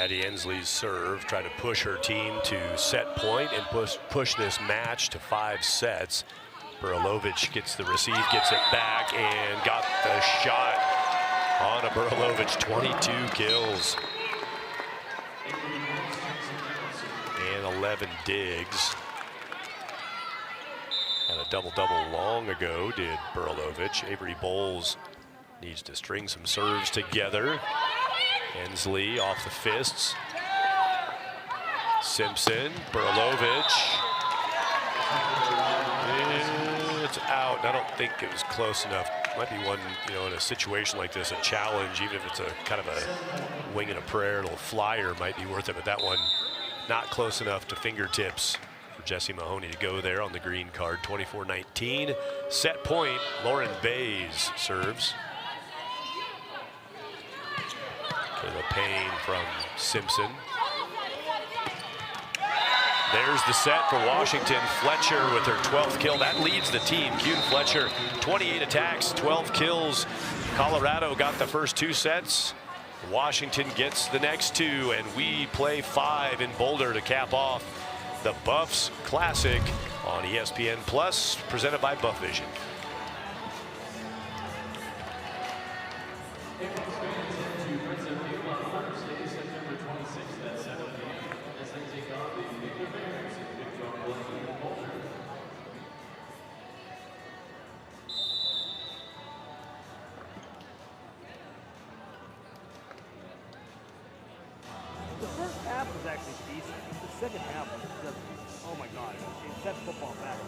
Speaker 1: Addie Ensley's serve, try to push her team to set point and push this match to 5 sets. Burilovich gets the receive, gets it back, and got the shot on a Burilovich. 22 kills and 11 digs. Had a double-double long ago, did Burilovich. Avery Bowles needs to string some serves together. Ensley off the fists. Simpson, Burilovich. It's out. I don't think it was close enough. Might be one, you know, in a situation like this, a challenge, even if it's a kind of a wing and a prayer, a little flyer might be worth it, but that one not close enough to fingertips for Jessie Mahoney to go there on the green card. 24-19. Set point, Lauren Bays serves. Kayla Payne from Simpson. There's the set for Washington. Fletcher with her 12th kill. That leads the team. Kuhn Fletcher, 28 attacks, 12 kills. Colorado got the first 2 sets. Washington gets the next 2, and we play 5 in Boulder to cap off the Buffs Classic on ESPN Plus, presented by Buff Vision.
Speaker 3: The first half was actually decent. The second half was just, oh my God, it set football back.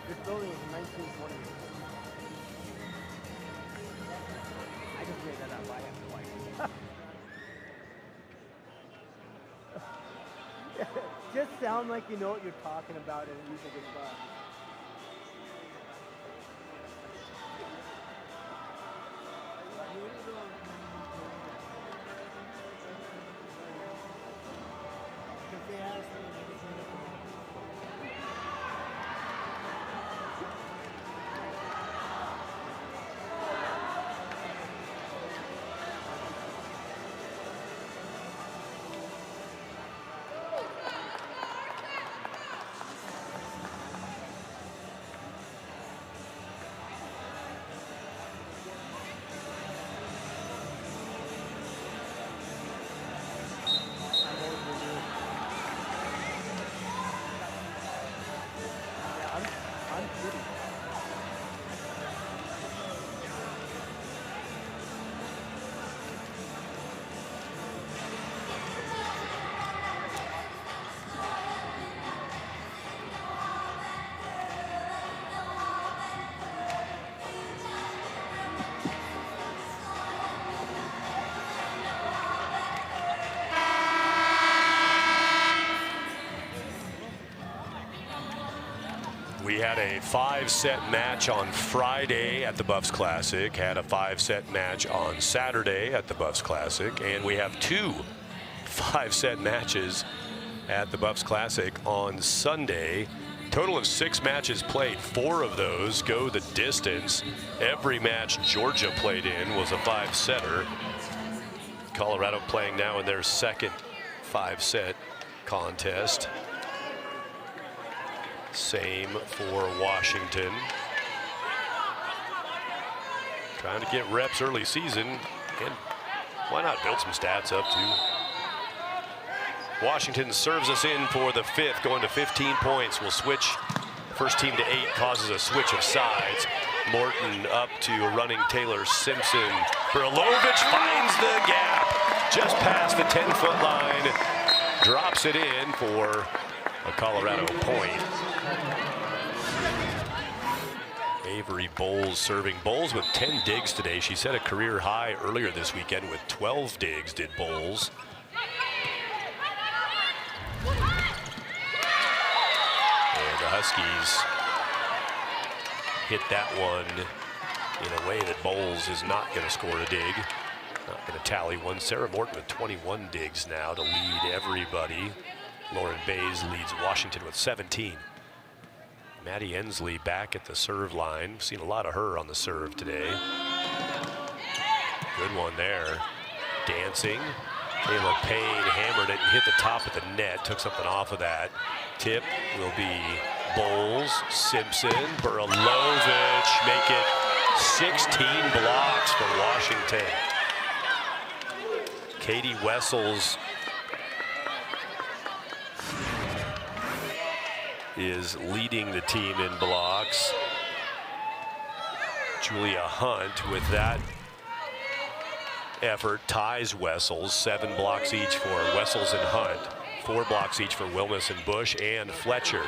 Speaker 3: This building is 1920. I just made that up. I have no idea. Just sound like you know what you're talking about and use a good spot.
Speaker 1: We had a 5-set match on Friday at the Buffs Classic, had a 5-set match on Saturday at the Buffs Classic, and we have 2 5-set matches at the Buffs Classic on Sunday. Total of 6 matches played. 4 of those go the distance. Every match Georgia played in was a 5-setter. Colorado playing now in their second 5-set contest. Same for Washington. Trying to get reps early season, and why not build some stats up too. Washington serves us in for the 5th, going to 15 points. We'll switch first team to 8, causes a switch of sides. Morton up to running Taylor Simpson. Brilovich finds the gap just past the 10-foot line. Drops it in for a Colorado point. Avery Bowles serving. Bowles with 10 digs today. She set a career high earlier this weekend with 12 digs, did Bowles. And the Huskies hit that one in a way that Bowles is not going to score a dig. Not going to tally one. Sarah Morton with 21 digs now to lead everybody. Lauren Bays leads Washington with 17. Maddie Ensley back at the serve line. Seen a lot of her on the serve today. Good one there. Dancing. Kayla Payne hammered it and hit the top of the net. Took something off of that. Tip will be Bowles, Simpson, Brilovich. Make it 16 blocks for Washington. Katie Wessels is leading the team in blocks. Julia Hunt with that effort ties Wessels. 7 blocks each for Wessels and Hunt. 4 blocks each for Wilmus and Bush and Fletcher.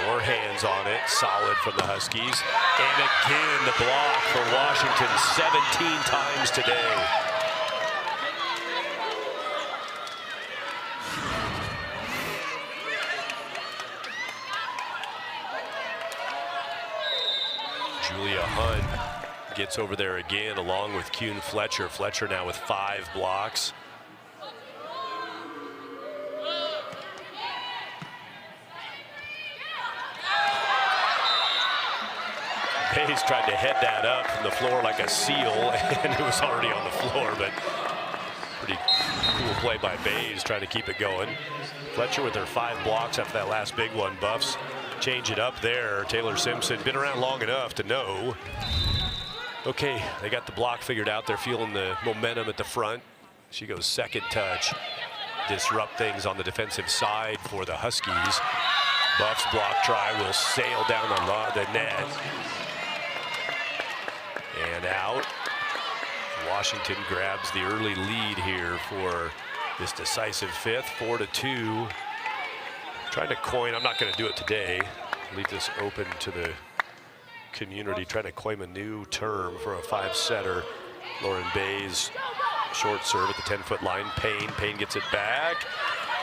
Speaker 1: More hands on it. Solid from the Huskies. And again, the block for Washington 17 times today. Julia Hunt gets over there again along with Kuhn Fletcher. Fletcher now with 5 blocks. Hayes tried to head that up from the floor like a seal, and it was already on the floor, but pretty cool play by Bays trying to keep it going. Fletcher with her 5 blocks after that last big one. Buffs change it up there. Taylor Simpson been around long enough to know. Okay, they got the block figured out. They're feeling the momentum at the front. She goes second touch. Disrupt things on the defensive side for the Huskies. Buff's block try will sail down the net. And out. Washington grabs the early lead here for this decisive 5th, 4-2. Trying to coin, I'm not going to do it today. Leave this open to the community. Trying to coin a new term for a 5-setter. Lauren Bays, short serve at the 10-foot line. Payne gets it back.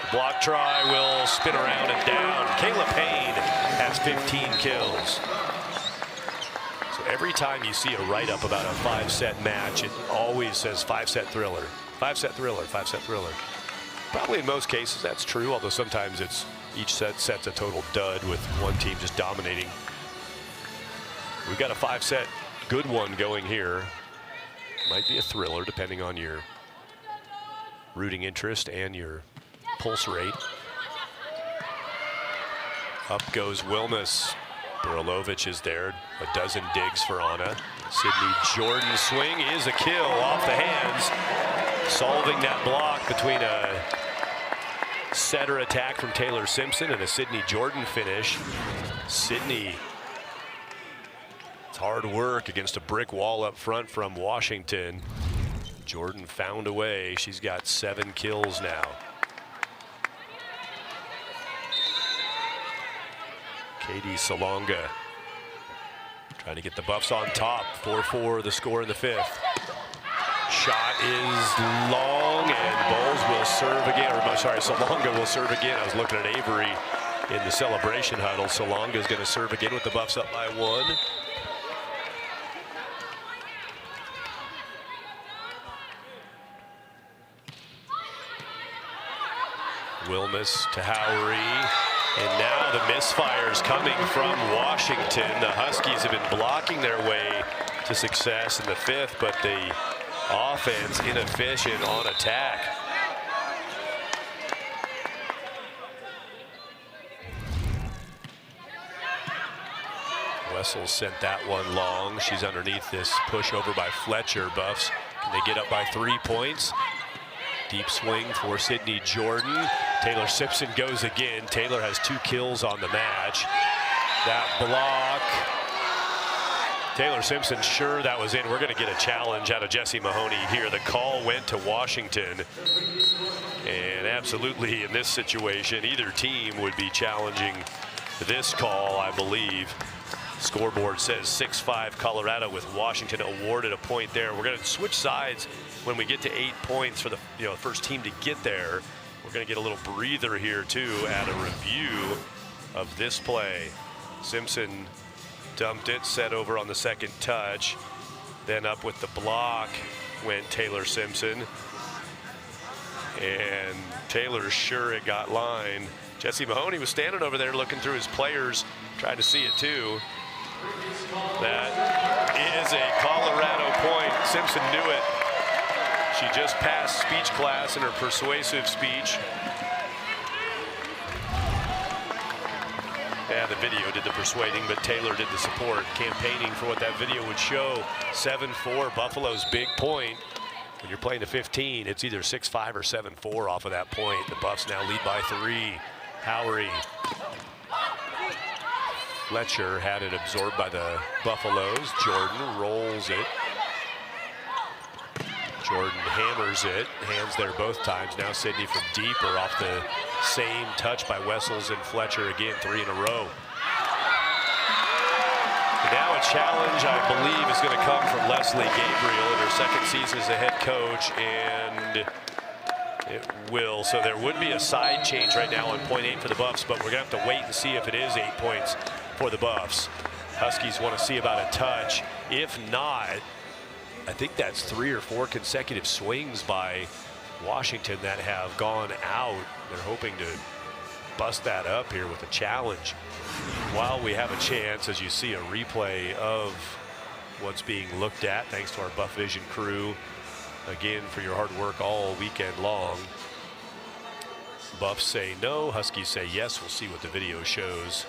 Speaker 1: The block try will spin around and down. Kayla Payne has 15 kills. So every time you see a write-up about a 5-set match, it always says 5-set thriller. 5-set thriller, 5-set thriller. Probably in most cases that's true, although sometimes it's each set's a total dud with one team just dominating. We've got a 5-set good one going here. Might be a thriller depending on your rooting interest and your pulse rate. Up goes Wilmus. Brilovich is there. A dozen digs for Anna. Sydney Jordan's swing is a kill off the hands. Solving that block between a setter attack from Taylor Simpson and a Sydney Jordan finish. Sydney, it's hard work against a brick wall up front from Washington. Jordan found a way. She's got 7 kills now. Katie Salonga trying to get the Buffs on top. 4-4 the score in the 5th. Shot is long, and Bowles will serve again. Or, sorry, Salonga will serve again. I was looking at Avery in the celebration huddle. Salonga is going to serve again with the Buffs up by 1. Wilmus to Howery. And now the misfires coming from Washington. The Huskies have been blocking their way to success in the 5th, but the offense inefficient on attack. Wessels sent that one long. She's underneath this pushover by Fletcher. Buffs, can they get up by 3 points? Deep swing for Sydney Jordan. Taylor Simpson goes again. Taylor has 2 kills on the match. That block. Taylor Simpson, sure that was in. We're going to get a challenge out of Jessie Mahoney here. The call went to Washington. And absolutely in this situation, either team would be challenging this call, I believe. Scoreboard says 6-5 Colorado with Washington awarded a point there. We're going to switch sides when we get to 8 points for the first team to get there. We're going to get a little breather here too at a review of this play. Simpson dumped it, set over on the second touch. Then up with the block went Taylor Simpson. And Taylor sure it got line. Jessie Mahoney was standing over there looking through his players, trying to see it too. That is a Colorado point. Simpson knew it. She just passed speech class in her persuasive speech. Yeah, the video did the persuading, but Taylor did the support, campaigning for what that video would show. 7-4, Buffalo's big point. When you're playing to 15, it's either 6-5 or 7-4 off of that point. The Buffs now lead by 3. Howery. Fletcher had it absorbed by the Buffaloes. Jordan rolls it. Jordan hammers it. Hands there both times. Now Sydney from deeper off the same touch by Wessels and Fletcher again, 3 in a row. And now a challenge, I believe, is going to come from Leslie Gabriel in her second season as a head coach, and it will. So there would be a side change right now on point 8 for the Buffs, but we're going to have to wait and see if it is 8 points for the Buffs. Huskies want to see about a touch. If not, I think that's 3 or 4 consecutive swings by Washington that have gone out. They're hoping to bust that up here with a challenge. While we have a chance, as you see a replay of what's being looked at, thanks to our Buff Vision crew, again, for your hard work all weekend long. Buffs say no, Huskies say yes. We'll see what the video shows.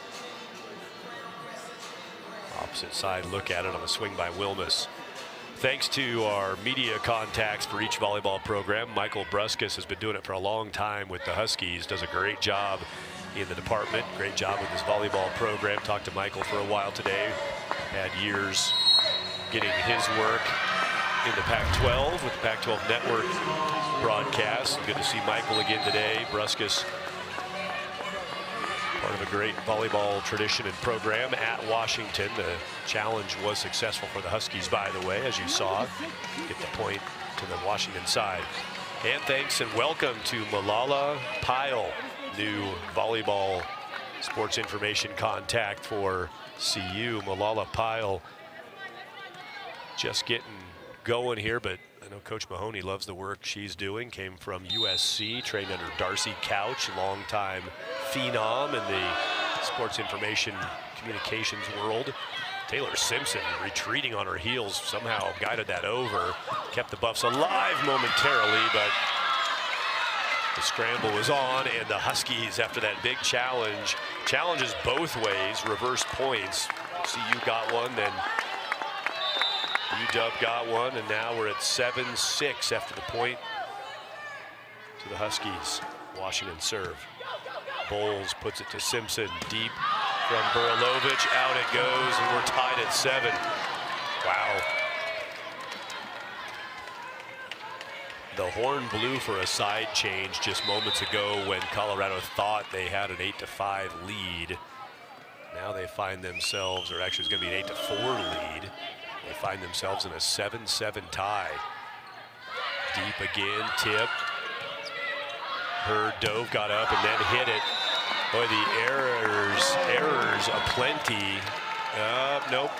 Speaker 1: Opposite side look at it on a swing by Wilmus. Thanks to our media contacts for each volleyball program. Michael Bruskus has been doing it for a long time with the Huskies. Does a great job in the department. Great job with his volleyball program. Talked to Michael for a while today. Had years getting his work in the Pac-12 with the Pac-12 Network broadcast. Good to see Michael again today. Bruskus, part of a great volleyball tradition and program at Washington. The challenge was successful for the Huskies, by the way, as you saw. Get the point to the Washington side. And thanks and welcome to Malala Pyle, new volleyball sports information contact for CU. Malala Pyle just getting going here, but I know Coach Mahoney loves the work she's doing. Came from USC, trained under Darcy Couch, longtime phenom in the sports information communications world. Taylor Simpson retreating on her heels, somehow guided that over, kept the Buffs alive momentarily, but the scramble was on, and the Huskies, after that big challenge, challenges both ways, reverse points. CU got one, then UW got one, and now we're at 7-6 after the point to the Huskies. Washington serve. Bowles puts it to Simpson, deep from Burilovich, out it goes, and we're tied at 7. Wow. The horn blew for a side change just moments ago when Colorado thought they had an 8-5 lead. Now they find themselves, or actually it's going to be an 8-4 lead. They find themselves in a 7-7 tie. Deep again, tip. Hurd dove, got up, and then hit it. Boy, the errors aplenty. Nope,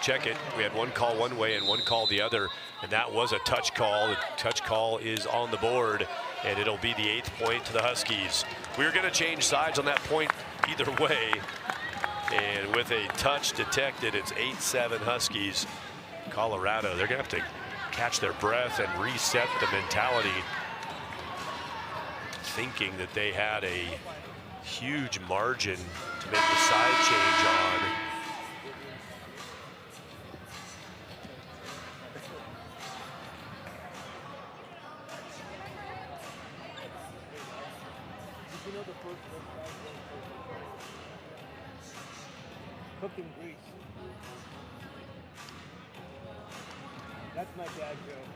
Speaker 1: check it. We had one call one way and one call the other, and that was a touch call. The touch call is on the board, and it'll be the 8th point to the Huskies. We're going to change sides on that point either way. And with a touch detected, it's 8-7 Huskies. Colorado, they're going to have to catch their breath and reset the mentality, thinking that they had a huge margin to make the side change on.
Speaker 3: Cooking grease. That's my dad joke.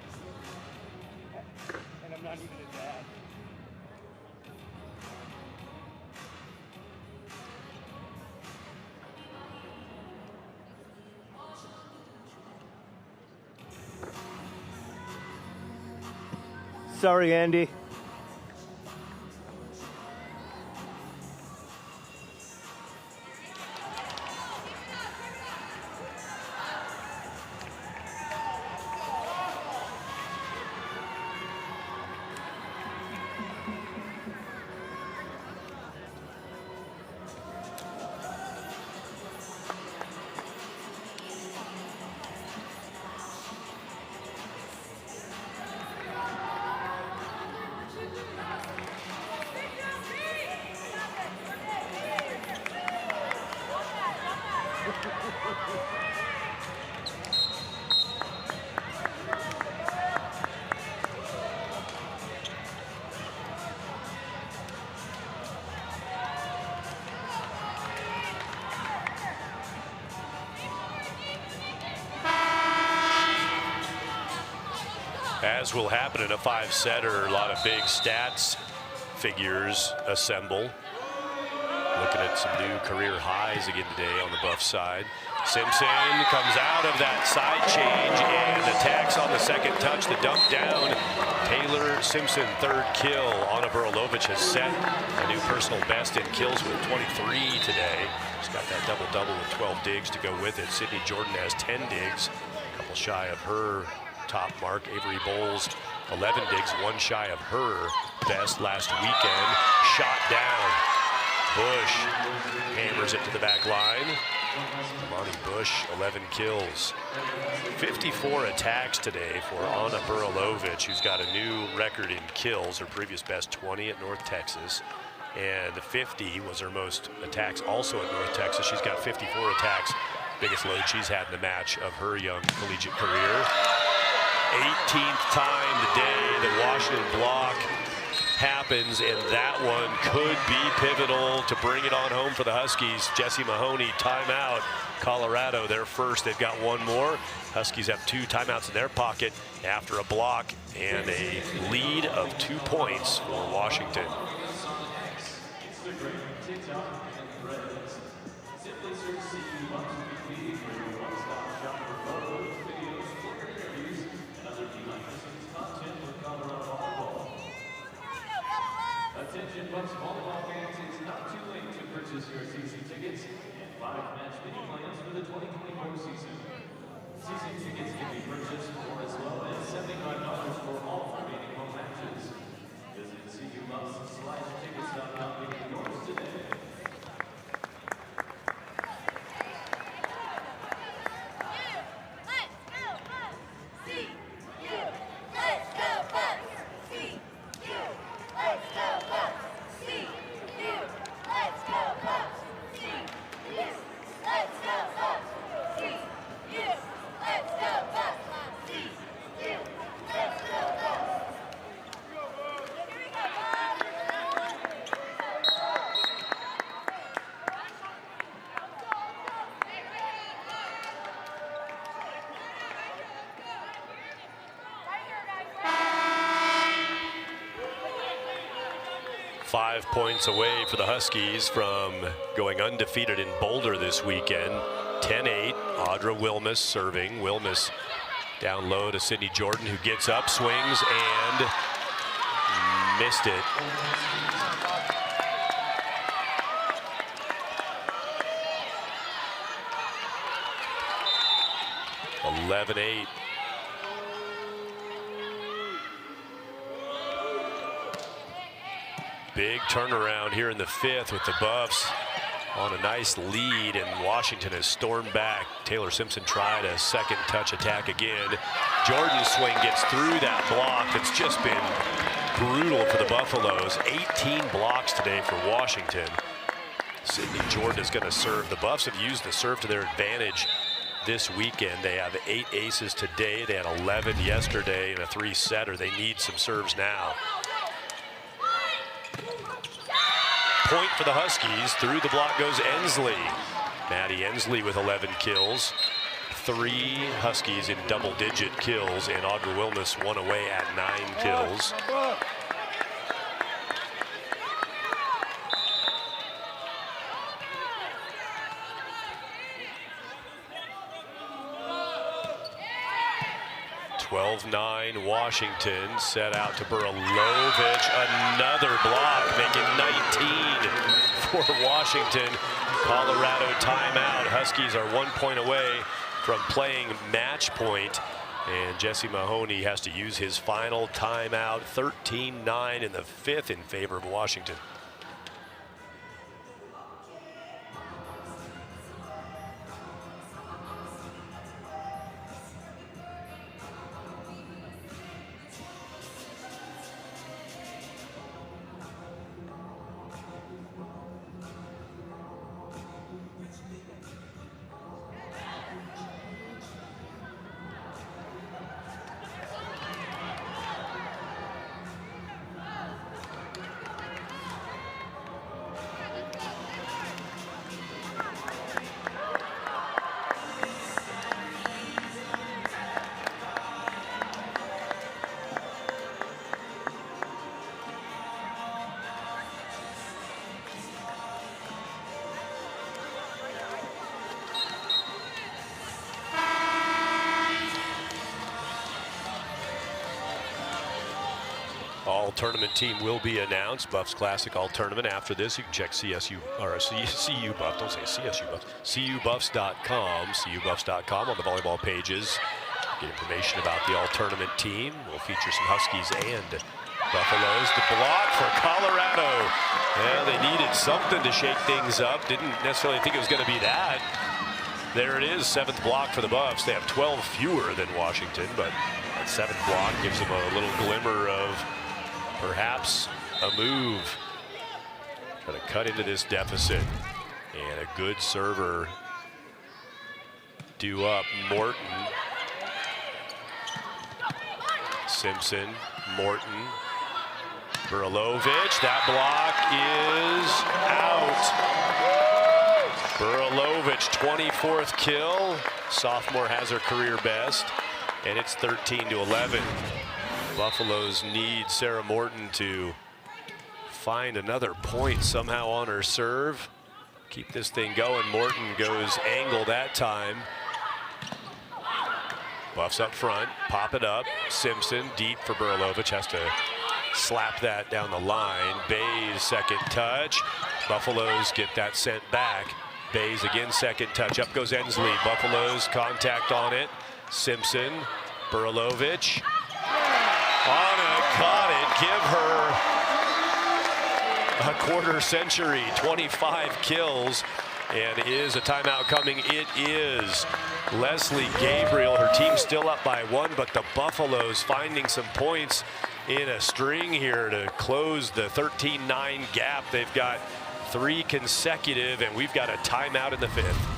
Speaker 3: And I'm not even a dad. Sorry, Andy.
Speaker 1: As will happen in a 5-setter, a lot of big stats figures assemble. Looking at some new career highs again today on the Buff side. Simpson comes out of that side change and attacks on the second touch, the dump down. Taylor Simpson, third kill. Anna Burilovic has set a new personal best in kills with 23 today. She's got that double-double with 12 digs to go with it. Sydney Jordan has 10 digs, a couple shy of her top mark. Avery Bowles, 11 digs, one shy of her best last weekend. Shot down. Bush hammers it to the back line. Monty Bush, 11 kills. 54 attacks today for Anna Burilovic, who's got a new record in kills. Her previous best 20 at North Texas. And 50 was her most attacks also at North Texas. She's got 54 attacks, biggest load she's had in the match of her young collegiate career. 18th time today the Washington block happens, and that one could be pivotal to bring it on home for the Huskies. Jesse Mahoney, timeout. Colorado, their first. They've got one more. Huskies have 2 timeouts in their pocket after a block and a lead of 2 points for Washington.
Speaker 4: Attention, Bucks volleyball fans, it's not too late to purchase your season tickets and 5-match mini plans for the 2024 season. Season tickets can be purchased for as low as $75 for all remaining home matches. Visit CUBucks/tickets.com to get yours today.
Speaker 1: Five points away for the Huskies from going undefeated in Boulder this weekend. 10-8, Audra Wilmus serving. Wilmus down low to Sydney Jordan, who gets up, swings, and missed it. (11-8). Big turnaround here in the 5th with the Buffs on a nice lead, and Washington has stormed back. Taylor Simpson tried a second touch attack again. Jordan's swing gets through that block. It's just been brutal for the Buffaloes. 18 blocks today for Washington. Sydney Jordan is going to serve. The Buffs have used the serve to their advantage this weekend. They have 8 aces today. They had 11 yesterday in a 3-setter. They need some serves now. Point for the Huskies. Through the block goes Ensley. Maddie Ensley with 11 kills. 3 Huskies in double-digit kills, and Audra Wilness one away at 9 kills. (12-9) Washington set out to Burilovich. Another block, making 19 for Washington. Colorado timeout. Huskies are 1 point away from playing match point, and Jesse Mahoney has to use his final timeout. 13-9 in the 5th in favor of Washington. All-tournament team will be announced. Buffs Classic All-Tournament. After this, you can check CSU, or CU Buff, don't say CSU Buffs, CUBuffs.com, CUBuffs.com on the volleyball pages. Get information about the All-Tournament team. We'll feature some Huskies and Buffaloes. The block for Colorado. Yeah, they needed something to shake things up. Didn't necessarily think it was going to be that. There it is, 7th block for the Buffs. They have 12 fewer than Washington, but that 7th block gives them a little glimmer of perhaps a move. Trying to cut into this deficit. And a good server due up. Morton. Simpson. Morton. Burilovich. That block is out. Burilovich, 24th kill. Sophomore has her career best. And it's 13-11. Buffaloes need Sarah Morton to find another point somehow on her serve. Keep this thing going. Morton goes angle that time. Buffs up front, pop it up. Simpson deep for Burilovich, has to slap that down the line. Bays second touch. Buffaloes get that sent back. Bays again second touch. Up goes Ensley. Buffaloes contact on it. Simpson, Burilovich. Anna caught it. Give her a quarter century, 25 kills. And is a timeout coming? It is. Leslie Gabriel, her team still up by 1, but the Buffaloes finding some points in a string here to close the 13-9 gap. They've got 3 consecutive, and we've got a timeout in the 5th.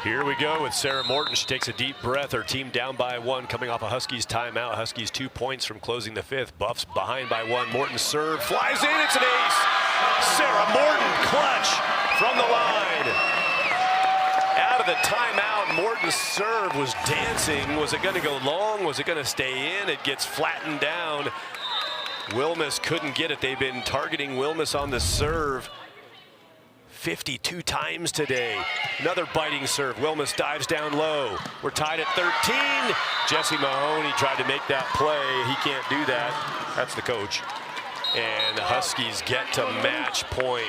Speaker 1: Here we go with Sarah Morton. She takes a deep breath. Her team down by 1 coming off a Huskies timeout. Huskies 2 points from closing the 5th. Buffs behind by 1. Morton's serve flies in. It's an ace. Sarah Morton clutch from the line. Out of the timeout, Morton's serve was dancing. Was it going to go long? Was it going to stay in? It gets flattened down. Wilmus couldn't get it. They've been targeting Wilmus on the serve 52 times today. Another biting serve. Wilmus dives down low. We're tied at 13. Jesse Mahoney tried to make that play. He can't do that. That's the coach. And the Huskies get to match point.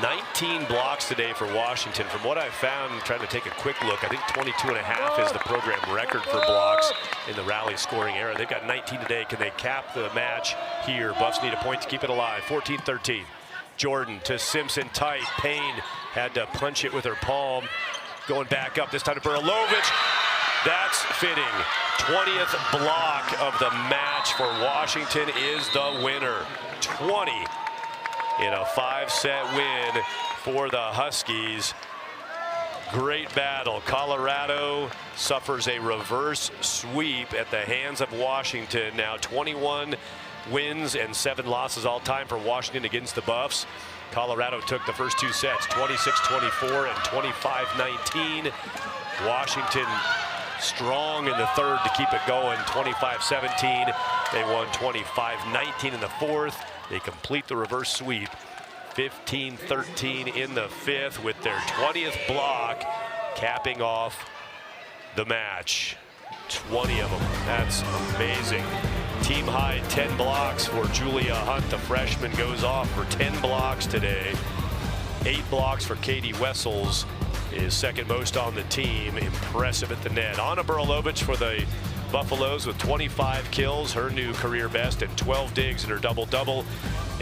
Speaker 1: 19 blocks today for Washington. From what I found, trying to take a quick look, I think 22.5 is the program record for blocks in the rally scoring era. They've got 19 today. Can they cap the match here? Buffs need a point to keep it alive. 14-13. Jordan to Simpson, tight. Payne had to punch it with her palm. Going back up, this time to Burilovich. That's fitting. 20th block of the match for Washington is the winner. 20 in a 5-set win for the Huskies. Great battle. Colorado suffers a reverse sweep at the hands of Washington. Now 21 wins and 7 losses all time for Washington against the Buffs. Colorado took the first 2 sets, 26-24 and 25-19. Washington strong in the third to keep it going, 25-17. They won 25-19 in the fourth. They complete the reverse sweep, 15-13 in the 5th with their 20th block, capping off the match. 20 of them. That's amazing. Team high 10 blocks for Julia Hunt. The freshman goes off for 10 blocks today. 8 blocks for Katie Wessels, is second most on the team. Impressive at the net. Anna Burilovich for the Buffaloes with 25 kills, her new career best, and 12 digs in her double-double.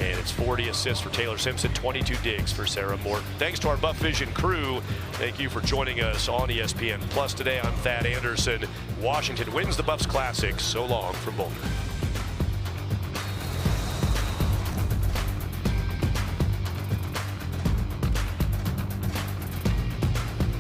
Speaker 1: And it's 40 assists for Taylor Simpson, 22 digs for Sarah Morton. Thanks to our Buff Vision crew. Thank you for joining us on ESPN Plus today. I'm Thad Anderson. Washington wins the Buffs Classic. So long from Boulder.